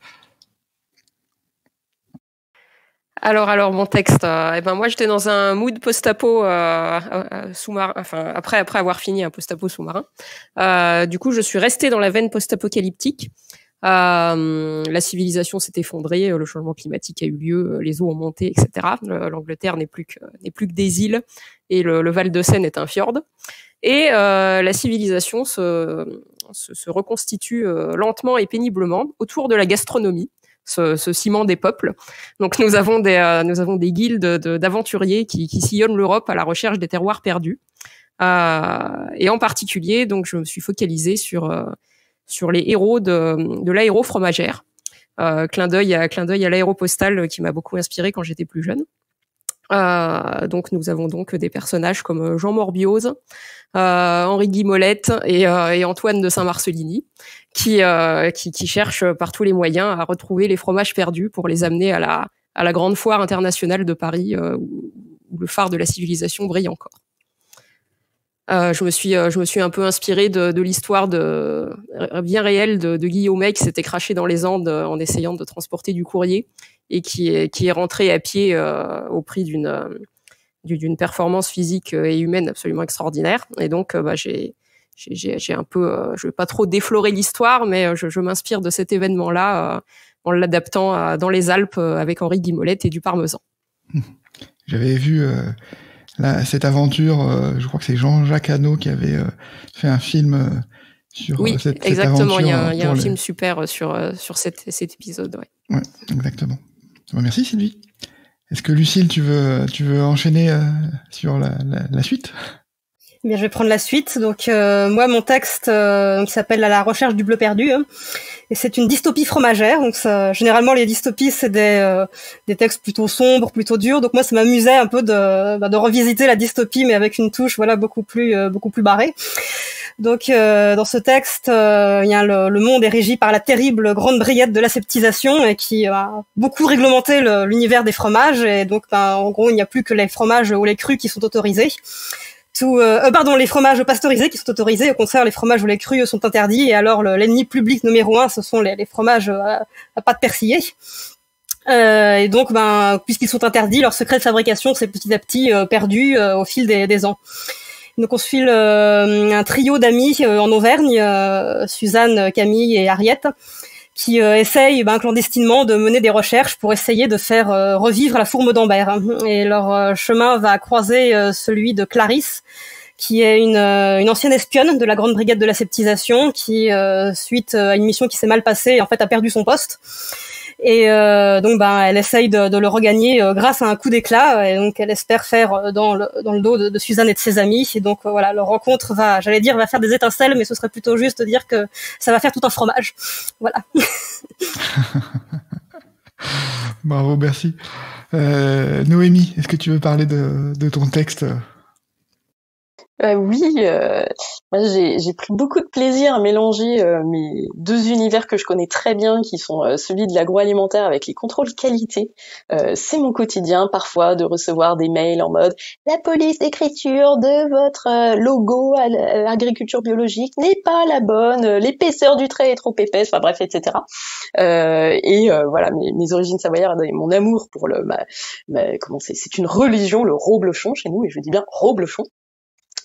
Alors mon texte, moi j'étais dans un mood post-apo sous-marin, enfin après avoir fini un post-apo sous-marin. Du coup, je suis restée dans la veine post-apocalyptique. La civilisation s'est effondrée, le changement climatique a eu lieu, les eaux ont monté, etc. L'Angleterre n'est plus que des îles et le Val de Seine est un fjord. Et la civilisation se reconstitue lentement et péniblement autour de la gastronomie. ce ciment des peuples. Donc nous avons des guildes d'aventuriers qui sillonnent l'Europe à la recherche des terroirs perdus. Et en particulier, donc je me suis focalisée sur les héros de l'aéro fromagère. Clin d'œil à l'aéropostale qui m'a beaucoup inspirée quand j'étais plus jeune. Donc nous avons donc des personnages comme Jean Morbiose, Henri Guimolette et Antoine de Saint-Marcelini qui cherchent par tous les moyens à retrouver les fromages perdus pour les amener à la grande foire internationale de Paris où le phare de la civilisation brille encore. Je me suis un peu inspirée de l'histoire bien réelle de Guillaume qui s'était craché dans les Andes en essayant de transporter du courrier et qui est rentré à pied au prix d'une performance physique et humaine absolument extraordinaire. Et donc j'ai un peu je vais pas trop déflorer l'histoire, mais je m'inspire de cet événement-là en l'adaptant dans les Alpes avec Henri Guimolette et du parmesan. J'avais vu cette aventure, je crois que c'est Jean-Jacques Hano qui avait fait un film sur cette exactement. aventure. Il y a un film super sur cet épisode. Ouais, exactement. Bon, merci Sylvie. Est-ce que Lucille, tu veux enchaîner sur la suite ? Eh bien, je vais prendre la suite. Donc, moi, mon texte qui s'appelle À la recherche du bleu perdu, et c'est une dystopie fromagère. Donc, généralement, les dystopies, c'est des textes plutôt sombres, plutôt durs. Donc, moi, ça m'amusait un peu de revisiter la dystopie, mais avec une touche, beaucoup plus barrée. Donc, dans ce texte, il y a le monde est régi par la terrible grande brillette de l'aseptisation et qui a beaucoup réglementé l'univers des fromages. Et donc, en gros, il n'y a plus que les fromages au lait cru qui sont autorisés. Les fromages pasteurisés qui sont autorisés. Au contraire, les fromages au lait cru sont interdits. Et alors, l'ennemi public numéro 1, ce sont les fromages à pâte persillée. Et donc, puisqu'ils sont interdits, leur secret de fabrication s'est petit à petit perdu au fil des ans. Donc, on se file un trio d'amis en Auvergne, Suzanne, Camille et Ariette, qui essayent clandestinement de mener des recherches pour essayer de faire revivre la fourme d'Ambert. Et leur chemin va croiser celui de Clarisse, qui est une ancienne espionne de la grande brigade de l'aseptisation, qui, suite à une mission qui s'est mal passée, en fait, a perdu son poste. Et donc elle essaye de le regagner grâce à un coup d'éclat, et donc elle espère faire dans le dos de Suzanne et de ses amis. Et donc voilà, leur rencontre va faire des étincelles, mais ce serait plutôt juste de dire que ça va faire tout un fromage. Voilà. Bravo, merci. Noémie, est-ce que tu veux parler de ton texte ? Oui, moi j'ai pris beaucoup de plaisir à mélanger mes deux univers que je connais très bien, qui sont celui de l'agroalimentaire avec les contrôles qualité. C'est mon quotidien parfois de recevoir des mails en mode la police d'écriture de votre logo à l'agriculture biologique n'est pas la bonne, l'épaisseur du trait est trop épaisse, enfin bref, etc. Voilà, mes origines savoyardes et mon amour pour c'est une religion, le reblochon chez nous, et je dis bien reblochon.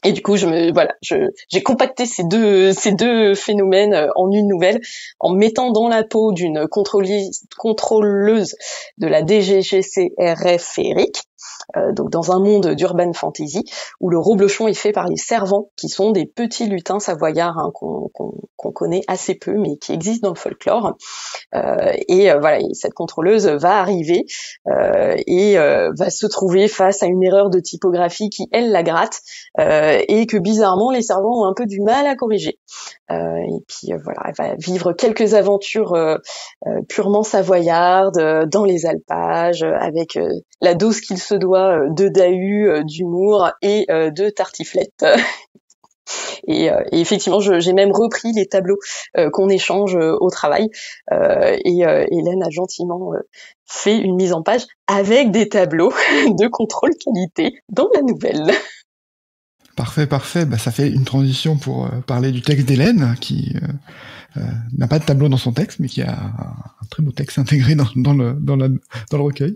Et du coup, j'ai compacté ces deux phénomènes en une nouvelle, en mettant dans la peau d'une contrôleuse de la DGGCRF Eric, donc dans un monde d'urban fantasy, où le reblochon est fait par les servants, qui sont des petits lutins savoyards qu'on connaît assez peu, mais qui existent dans le folklore. Et cette contrôleuse va arriver et va se trouver face à une erreur de typographie qui, elle, la gratte, et que bizarrement, les servants ont un peu du mal à corriger. Et puis elle va vivre quelques aventures purement savoyardes dans les alpages, avec la dose qu'il se doit de Dahu, d'humour et de tartiflette. Et effectivement, j'ai même repris les tableaux qu'on échange au travail. Et Hélène a gentiment fait une mise en page avec des tableaux de contrôle qualité dans la nouvelle. Parfait. Ça fait une transition pour parler du texte d'Hélène, qui n'a pas de tableau dans son texte, mais qui a un très beau texte intégré dans le recueil.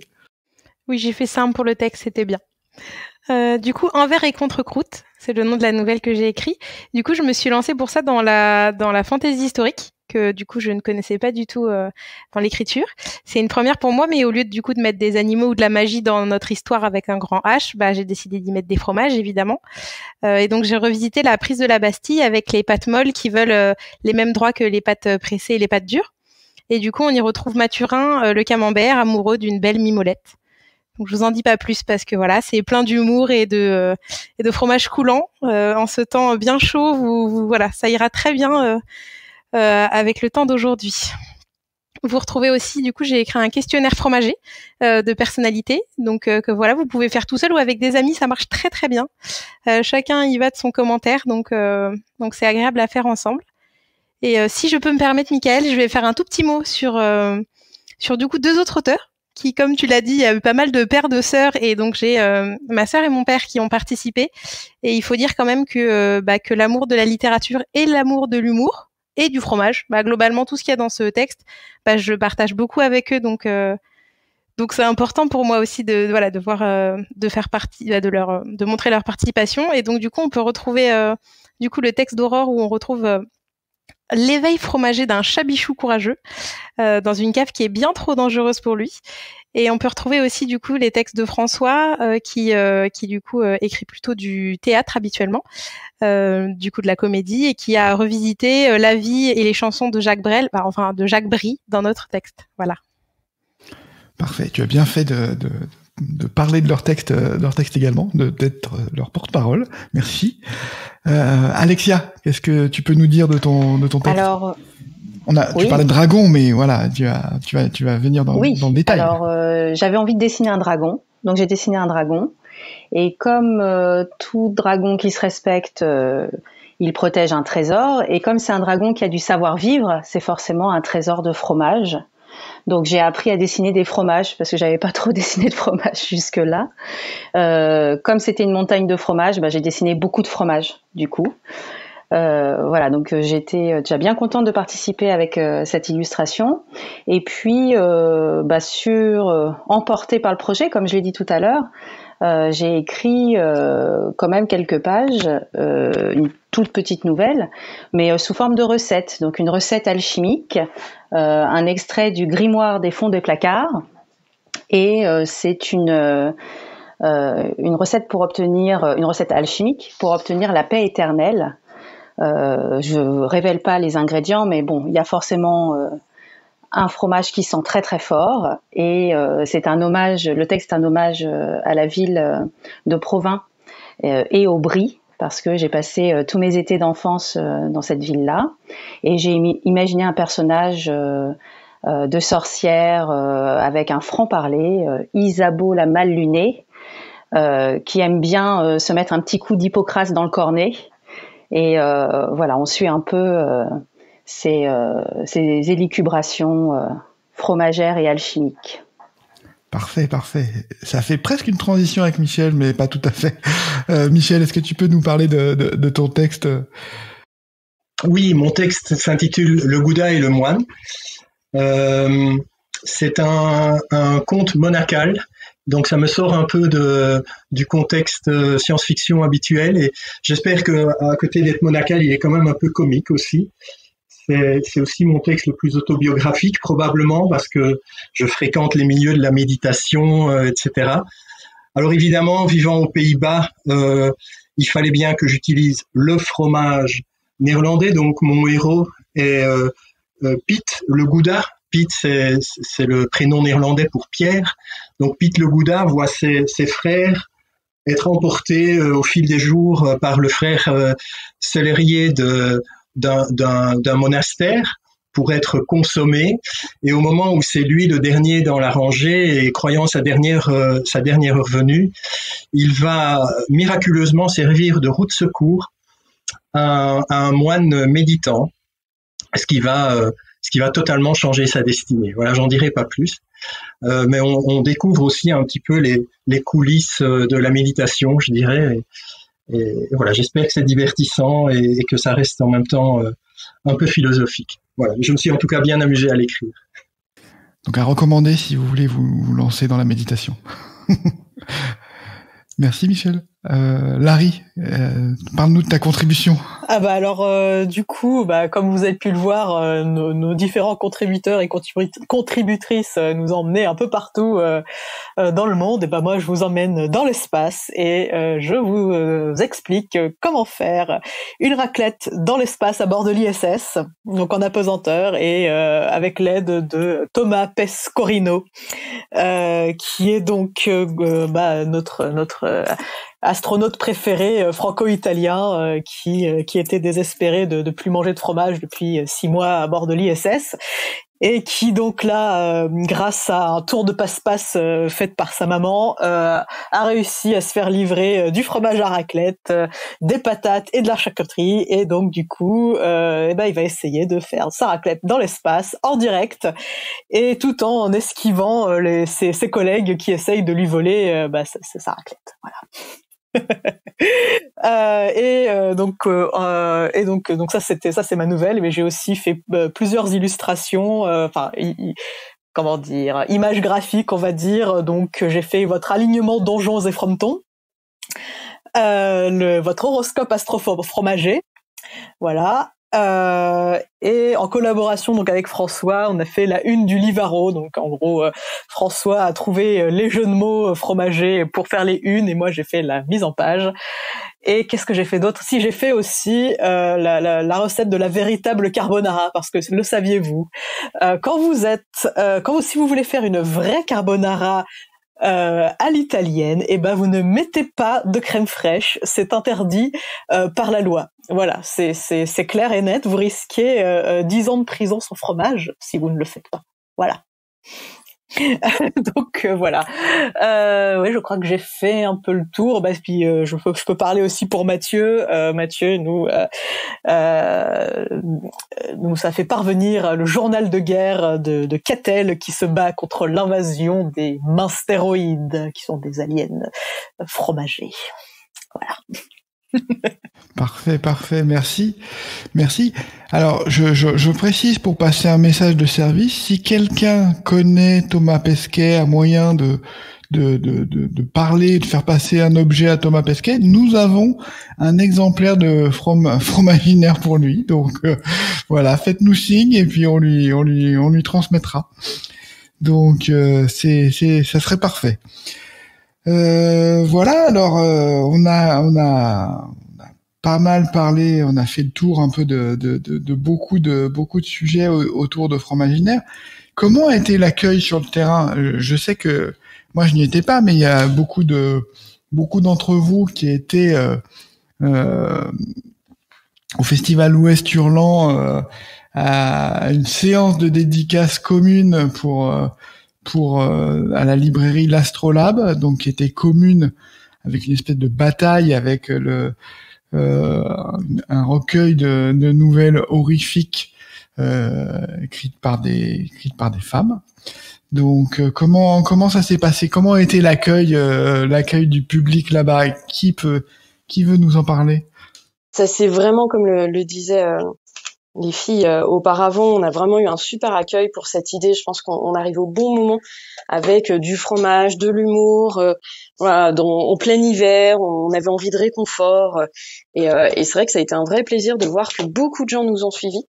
Oui, j'ai fait simple pour le texte, c'était bien. Du coup, Envers et contre-croûte, c'est le nom de la nouvelle que j'ai écrit. Du coup, je me suis lancée pour ça dans la fantaisie historique, que du coup je ne connaissais pas du tout dans l'écriture. C'est une première pour moi, mais au lieu de mettre des animaux ou de la magie dans notre histoire avec un grand H, j'ai décidé d'y mettre des fromages, évidemment. Et donc j'ai revisité la prise de la Bastille avec les pâtes molles qui veulent les mêmes droits que les pâtes pressées et les pâtes dures. Et du coup, on y retrouve Mathurin, le camembert, amoureux d'une belle mimolette. Donc je vous en dis pas plus parce que voilà, c'est plein d'humour et de fromage coulant en ce temps bien chaud. Voilà, ça ira très bien avec le temps d'aujourd'hui. Vous retrouvez aussi, du coup, j'ai écrit un questionnaire fromager de personnalité, donc que voilà, vous pouvez faire tout seul ou avec des amis, ça marche très très bien. Chacun y va de son commentaire, donc c'est agréable à faire ensemble. Et si je peux me permettre, Michael, je vais faire un tout petit mot sur du coup 2 autres auteurs qui, comme tu l'as dit, il y a eu pas mal de pères, de sœurs, et donc j'ai ma sœur et mon père qui ont participé. Et il faut dire quand même que l'amour de la littérature et l'amour de l'humour et du fromage, globalement tout ce qu'il y a dans ce texte, je partage beaucoup avec eux. Donc c'est important pour moi aussi de voir, de faire partie, de montrer leur participation. Et donc du coup on peut retrouver le texte d'Aurore où on retrouve l'éveil fromager d'un chabichou courageux dans une cave qui est bien trop dangereuse pour lui. Et on peut retrouver aussi du coup les textes de François qui du coup écrit plutôt du théâtre habituellement, du coup de la comédie, et qui a revisité la vie et les chansons de Jacques Brel, de Jacques Brie dans notre texte. Voilà. Parfait. Tu as bien fait de parler de leur texte également, d'être leur porte-parole. Merci. Alexia, qu'est-ce que tu peux nous dire de ton texte? Alors, tu parlais de dragon, mais voilà, tu vas venir dans le détail. Alors, j'avais envie de dessiner un dragon, donc j'ai dessiné un dragon. Et comme tout dragon qui se respecte, il protège un trésor. Et comme c'est un dragon qui a du savoir-vivre, c'est forcément un trésor de fromage. Donc j'ai appris à dessiner des fromages parce que j'avais pas trop dessiné de fromage jusque-là. Comme c'était une montagne de fromage, j'ai dessiné beaucoup de fromages du coup. Voilà, donc j'étais déjà bien contente de participer avec cette illustration. Et puis, emportée par le projet, comme je l'ai dit tout à l'heure, j'ai écrit quand même quelques pages, une toute petite nouvelle, mais sous forme de recette. Donc une recette alchimique, un extrait du grimoire des fonds des placards, et c'est une recette une recette alchimique pour obtenir la paix éternelle. Je révèle pas les ingrédients, mais bon, il y a forcément un fromage qui sent très très fort, et c'est un hommage. Le texte est un hommage à la ville de Provins et au Brie, parce que j'ai passé tous mes étés d'enfance dans cette ville-là, et j'ai imaginé un personnage de sorcière avec un franc-parler, Isabeau la mal lunée, qui aime bien se mettre un petit coup d'Hippocrate dans le cornet. Et voilà, on suit un peu ces élucubrations fromagères et alchimiques. Parfait. Ça fait presque une transition avec Michel, mais pas tout à fait. Michel, est-ce que tu peux nous parler de ton texte? Oui, mon texte s'intitule Le Gouda et le moine. C'est un conte monacal. Donc ça me sort un peu du contexte science-fiction habituel, et j'espère que à côté d'être monacal, il est quand même un peu comique aussi. C'est aussi mon texte le plus autobiographique, probablement, parce que je fréquente les milieux de la méditation, etc. Alors évidemment, vivant aux Pays-Bas, il fallait bien que j'utilise le fromage néerlandais. Donc mon héros est Piet le Gouda. Piet, c'est le prénom néerlandais pour Pierre. Donc Piet le Gouda voit ses frères être emportés au fil des jours par le frère célérier d'un monastère pour être consommé. Et au moment où c'est lui le dernier dans la rangée et croyant sa dernière heure venue, il va miraculeusement servir de roue de secours à un moine méditant, ce qui va totalement changer sa destinée. Voilà, j'en dirai pas plus. Mais on découvre aussi un petit peu les coulisses de la méditation, je dirais. Et voilà, j'espère que c'est divertissant et que ça reste en même temps un peu philosophique. Voilà, je me suis en tout cas bien amusé à l'écrire. Donc à recommander si vous voulez vous lancer dans la méditation. Merci Michel. Larry, parle-nous de ta contribution. Ah bah alors du coup, comme vous avez pu le voir, nos différents contributeurs et contributrices nous emmenaient un peu partout dans le monde. Et moi je vous emmène dans l'espace et je vous explique comment faire une raclette dans l'espace à bord de l'ISS, donc en apesanteur et avec l'aide de Thomas Pescorino, qui est donc notre astronaute préféré franco-italien qui était désespéré de plus manger de fromage depuis 6 mois à bord de l'ISS et qui donc là grâce à un tour de passe-passe fait par sa maman a réussi à se faire livrer du fromage à raclette, des patates et de la charcuterie et donc du coup il va essayer de faire sa raclette dans l'espace en direct et tout en esquivant ses collègues qui essayent de lui voler sa raclette. Voilà. Donc ça c'est ma nouvelle, mais j'ai aussi fait plusieurs illustrations, images graphiques on va dire. Donc j'ai fait votre alignement donjons et fromentons, votre horoscope astro-fromager, voilà. Et en collaboration donc avec François, on a fait la une du Livaro. Donc en gros, François a trouvé les jeux de mots fromagers pour faire les unes et moi j'ai fait la mise en page. Et qu'est-ce que j'ai fait d'autre? Si, j'ai fait aussi la recette de la véritable carbonara, parce que le saviez-vous, si vous voulez faire une vraie carbonara à l'italienne, vous ne mettez pas de crème fraîche, c'est interdit par la loi. Voilà, c'est clair et net, vous risquez 10 ans de prison sans fromage si vous ne le faites pas. Voilà. Donc voilà. Oui, je crois que j'ai fait un peu le tour. Puis je peux parler aussi pour Mathieu. Mathieu nous a fait parvenir le journal de guerre de Catel qui se bat contre l'invasion des minstéroïdes, qui sont des aliens fromagers. Voilà. Parfait, merci. Alors, je précise pour passer un message de service, si quelqu'un connaît Thomas Pesquet, a moyen de parler, de faire passer un objet à Thomas Pesquet, nous avons un exemplaire de Fromaginaire pour lui. Donc voilà, faites-nous signe et puis on lui transmettra. Donc ça serait parfait. Voilà, alors on a pas mal parlé, on a fait le tour un peu de beaucoup de sujets autour de Fromaginaire. Comment a été l'accueil sur le terrain? Je sais que moi je n'y étais pas, mais il y a beaucoup d'entre vous qui étaient au Festival Ouest Hurlant à une séance de dédicace commune pour à la librairie l'Astrolabe, donc qui était commune avec une espèce de bataille avec un recueil de nouvelles horrifiques écrites par des femmes. Donc comment ça s'est passé? Comment a été l'accueil du public là-bas? Qui veut nous en parler? Ça c'est vraiment comme le disaient les filles auparavant, on a vraiment eu un super accueil pour cette idée. Je pense qu'on arrive au bon moment avec du fromage, de l'humour, en plein hiver, on avait envie de réconfort et c'est vrai que ça a été un vrai plaisir de voir que beaucoup de gens nous ont suivis.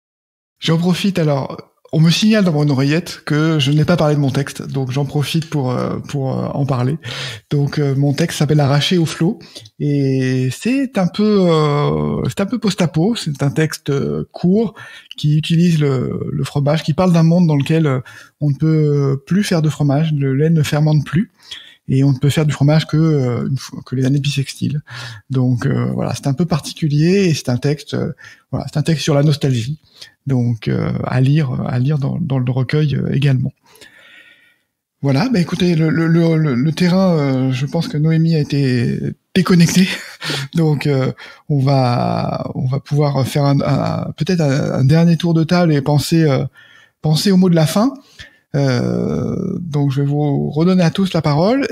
J'en profite alors. On me signale dans mon oreillette que je n'ai pas parlé de mon texte, donc j'en profite pour en parler. Donc mon texte s'appelle Arraché au flot et c'est un peu post-apo. C'est un texte court qui utilise le fromage, qui parle d'un monde dans lequel on ne peut plus faire de fromage, le lait ne fermente plus. Et on ne peut faire du fromage que les années bissextiles. Donc voilà, c'est un peu particulier et c'est un texte sur la nostalgie. Donc à lire dans le recueil également. Voilà, écoutez, le terrain, je pense que Noémie a été déconnectée. Donc on va pouvoir faire peut-être un dernier tour de table et penser au mot de la fin. Donc je vais vous redonner à tous la parole.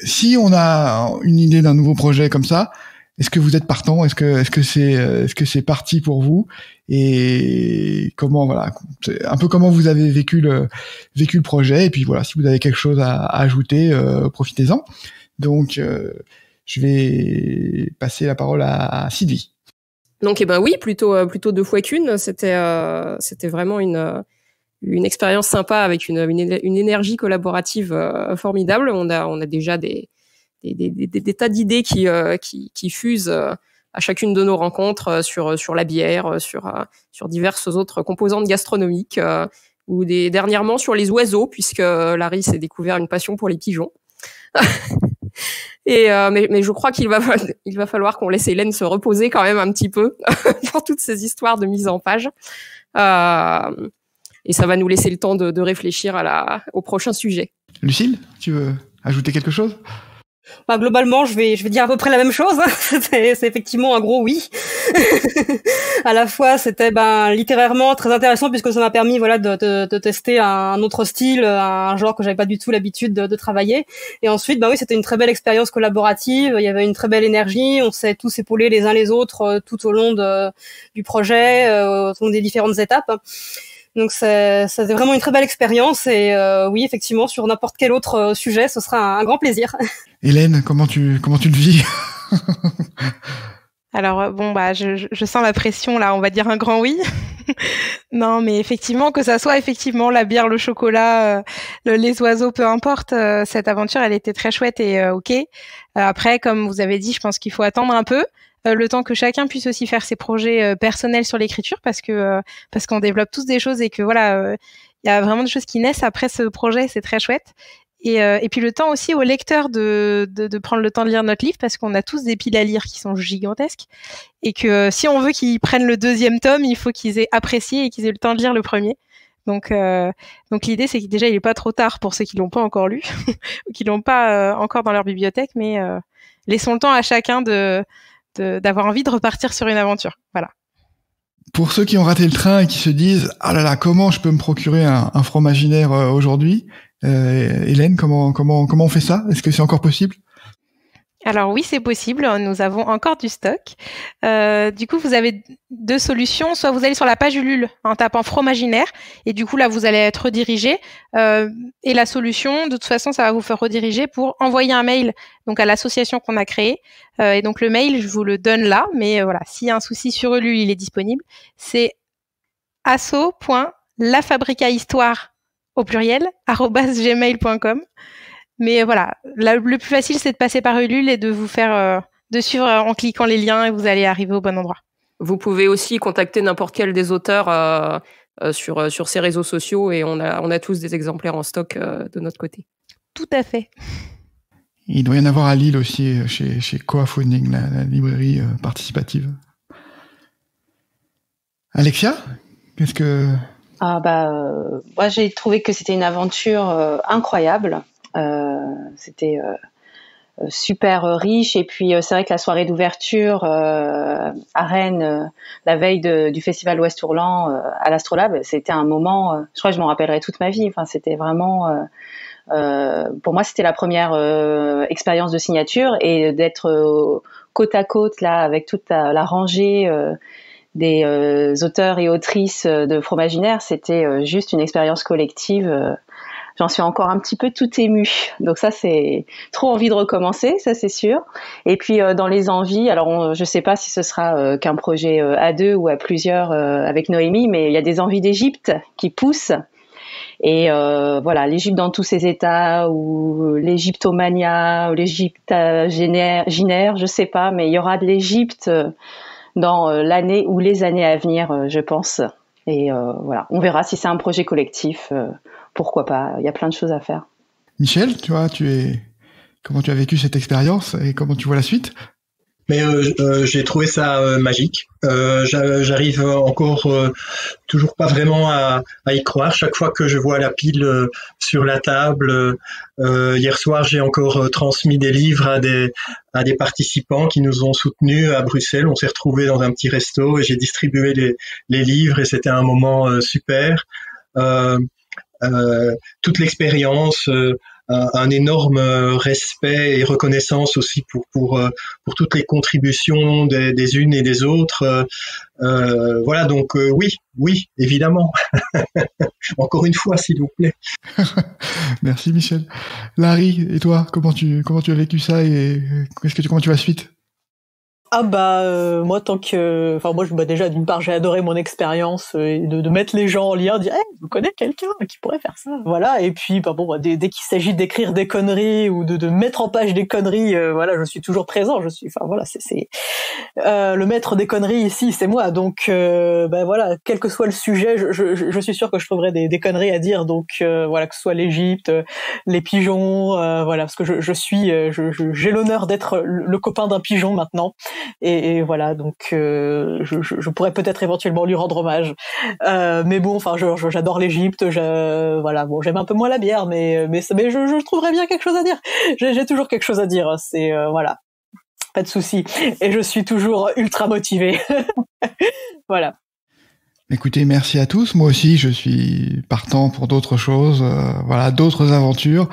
Si on a une idée d'un nouveau projet comme ça, est-ce que vous êtes partant? Est-ce que c'est parti pour vous? Et comment, un peu comment vous avez vécu le projet? Et puis voilà, si vous avez quelque chose à ajouter, profitez-en. Donc Je vais passer la parole à Sylvie. Donc, oui, plutôt 2 fois qu'une. C'était vraiment une expérience sympa avec une énergie collaborative formidable. On a déjà des tas d'idées qui fusent à chacune de nos rencontres sur la bière, sur diverses autres composantes gastronomiques, ou dernièrement sur les oiseaux, puisque Larry s'est découvert une passion pour les pigeons. Mais je crois qu'il va falloir qu'on laisse Hélène se reposer quand même un petit peu pour toutes ces histoires de mise en page. Et ça va nous laisser le temps de réfléchir au prochain sujet. Lucille, tu veux ajouter quelque chose ? Globalement, je vais dire à peu près la même chose. C'est effectivement un gros oui. À la fois, c'était littérairement très intéressant puisque ça m'a permis de tester un autre style, un genre que j'avais pas du tout l'habitude de travailler. Et ensuite, oui, c'était une très belle expérience collaborative. Il y avait une très belle énergie. On s'est tous épaulés les uns les autres tout au long du projet, au long des différentes étapes. Donc c'était vraiment une très belle expérience et oui, effectivement, sur n'importe quel autre sujet, ce sera un grand plaisir. Hélène, comment tu le vis ? Alors je sens la pression là, on va dire un grand oui. Non, mais effectivement, que ça soit effectivement la bière, le chocolat, les oiseaux, peu importe, cette aventure, elle était très chouette et ok. Après, comme vous avez dit, je pense qu'il faut attendre un peu. Le temps que chacun puisse aussi faire ses projets personnels sur l'écriture parce qu'on développe tous des choses et que il y a vraiment des choses qui naissent après ce projet, c'est très chouette. Et puis le temps aussi aux lecteurs de prendre le temps de lire notre livre parce qu'on a tous des piles à lire qui sont gigantesques et que si on veut qu'ils prennent le 2e tome, il faut qu'ils aient apprécié et qu'ils aient le temps de lire le premier. Donc l'idée c'est que déjà il est pas trop tard pour ceux qui l'ont pas encore lu ou qui l'ont pas encore dans leur bibliothèque, mais laissons le temps à chacun d'avoir envie de repartir sur une aventure. Voilà. Pour ceux qui ont raté le train et qui se disent « Ah là là, comment je peux me procurer un fromaginaire aujourd'hui ?» Hélène, comment on fait ça ? Est-ce que c'est encore possible ? Alors oui, c'est possible. Nous avons encore du stock. Du coup, vous avez 2 solutions. Soit vous allez sur la page Ulule en tapant fromaginaire et du coup là, vous allez être redirigé. Et la solution, de toute façon, ça va vous faire rediriger pour envoyer un mail donc à l'association qu'on a créée. Et donc le mail, je vous le donne là. Mais voilà, s'il y a un souci sur Ulule, il est disponible. C'est asso.lafabricahistoire au pluriel @gmail.com. Mais voilà, le plus facile, c'est de passer par Ulule et de vous faire de suivre en cliquant les liens et vous allez arriver au bon endroit. Vous pouvez aussi contacter n'importe quel des auteurs sur ces réseaux sociaux et on a tous des exemplaires en stock de notre côté. Tout à fait. Il doit y en avoir à Lille aussi, chez Coafunding, la librairie participative. Alexia, qu'est-ce que... moi j'ai trouvé que c'était une aventure incroyable. C'était super riche et puis c'est vrai que la soirée d'ouverture à Rennes la veille du festival Ouest Tourlan à l'Astrolabe, c'était un moment, je crois que je m'en rappellerai toute ma vie. Enfin, c'était vraiment pour moi c'était la première expérience de signature et d'être côte à côte là avec toute la rangée des auteurs et autrices de Fromaginaire, c'était juste une expérience collective. J'en suis encore un petit peu tout émue. Donc ça, c'est trop envie de recommencer, ça c'est sûr. Et puis dans les envies, alors je sais pas si ce sera qu'un projet à 2 ou à plusieurs avec Noémie, mais il y a des envies d'Égypte qui poussent. Et voilà, l'Égypte dans tous ses états, ou l'Égyptomania, ou l'Égyptaginaire, je sais pas, mais il y aura de l'Égypte dans l'année ou les années à venir, je pense. Et voilà, on verra si c'est un projet collectif. Pourquoi pas ? Il y a plein de choses à faire. Michel, tu vois, comment tu as vécu cette expérience et comment tu vois la suite ? Mais j'ai trouvé ça magique. J'arrive encore toujours pas vraiment à y croire. Chaque fois que je vois la pile sur la table, hier soir j'ai encore transmis des livres à des participants qui nous ont soutenus à Bruxelles. On s'est retrouvés dans un petit resto et j'ai distribué les livres et c'était un moment super. Toute l'expérience un énorme respect et reconnaissance aussi pour toutes les contributions des unes et des autres. Voilà, donc oui, évidemment. Encore une fois, s'il vous plaît. Merci Michel. Larry, et toi, comment tu as vécu ça et comment tu vas suite? Ah moi déjà d'une part j'ai adoré mon expérience et de mettre les gens en lien, dire vous connaissez quelqu'un qui pourrait faire ça, voilà. Et puis dès qu'il s'agit d'écrire des conneries ou de mettre en page des conneries, je suis toujours présent. C'est le maître des conneries ici, c'est moi. Donc quel que soit le sujet, je suis sûr que je trouverai des conneries à dire. Donc que ce soit l'Égypte, les pigeons, parce que j'ai l'honneur d'être le copain d'un pigeon maintenant. Et voilà, donc je pourrais peut-être éventuellement lui rendre hommage. Mais bon, j'adore l'Égypte. J'aime un peu moins la bière, mais je trouverais bien quelque chose à dire. J'ai toujours quelque chose à dire. C'est pas de souci. Et je suis toujours ultra motivée. Voilà. Écoutez, merci à tous. Moi aussi, je suis partant pour d'autres choses, d'autres aventures.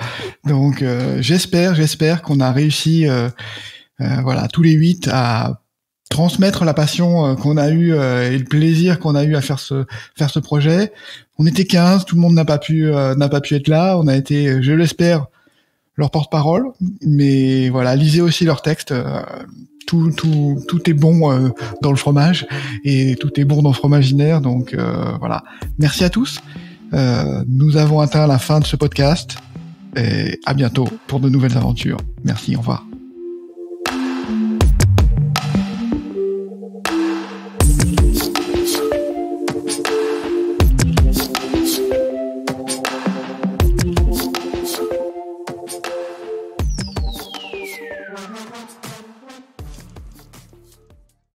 Donc, j'espère qu'on a réussi. Tous les 8 à transmettre la passion qu'on a eue et le plaisir qu'on a eu à faire ce projet. On était 15, tout le monde n'a pas pu être là. On a été, je l'espère, leur porte-parole. Mais voilà, lisez aussi leurs textes. Tout est bon dans le fromage et tout est bon dans Fromaginaire. Donc voilà. Merci à tous. Nous avons atteint la fin de ce podcast et à bientôt pour de nouvelles aventures. Merci, au revoir.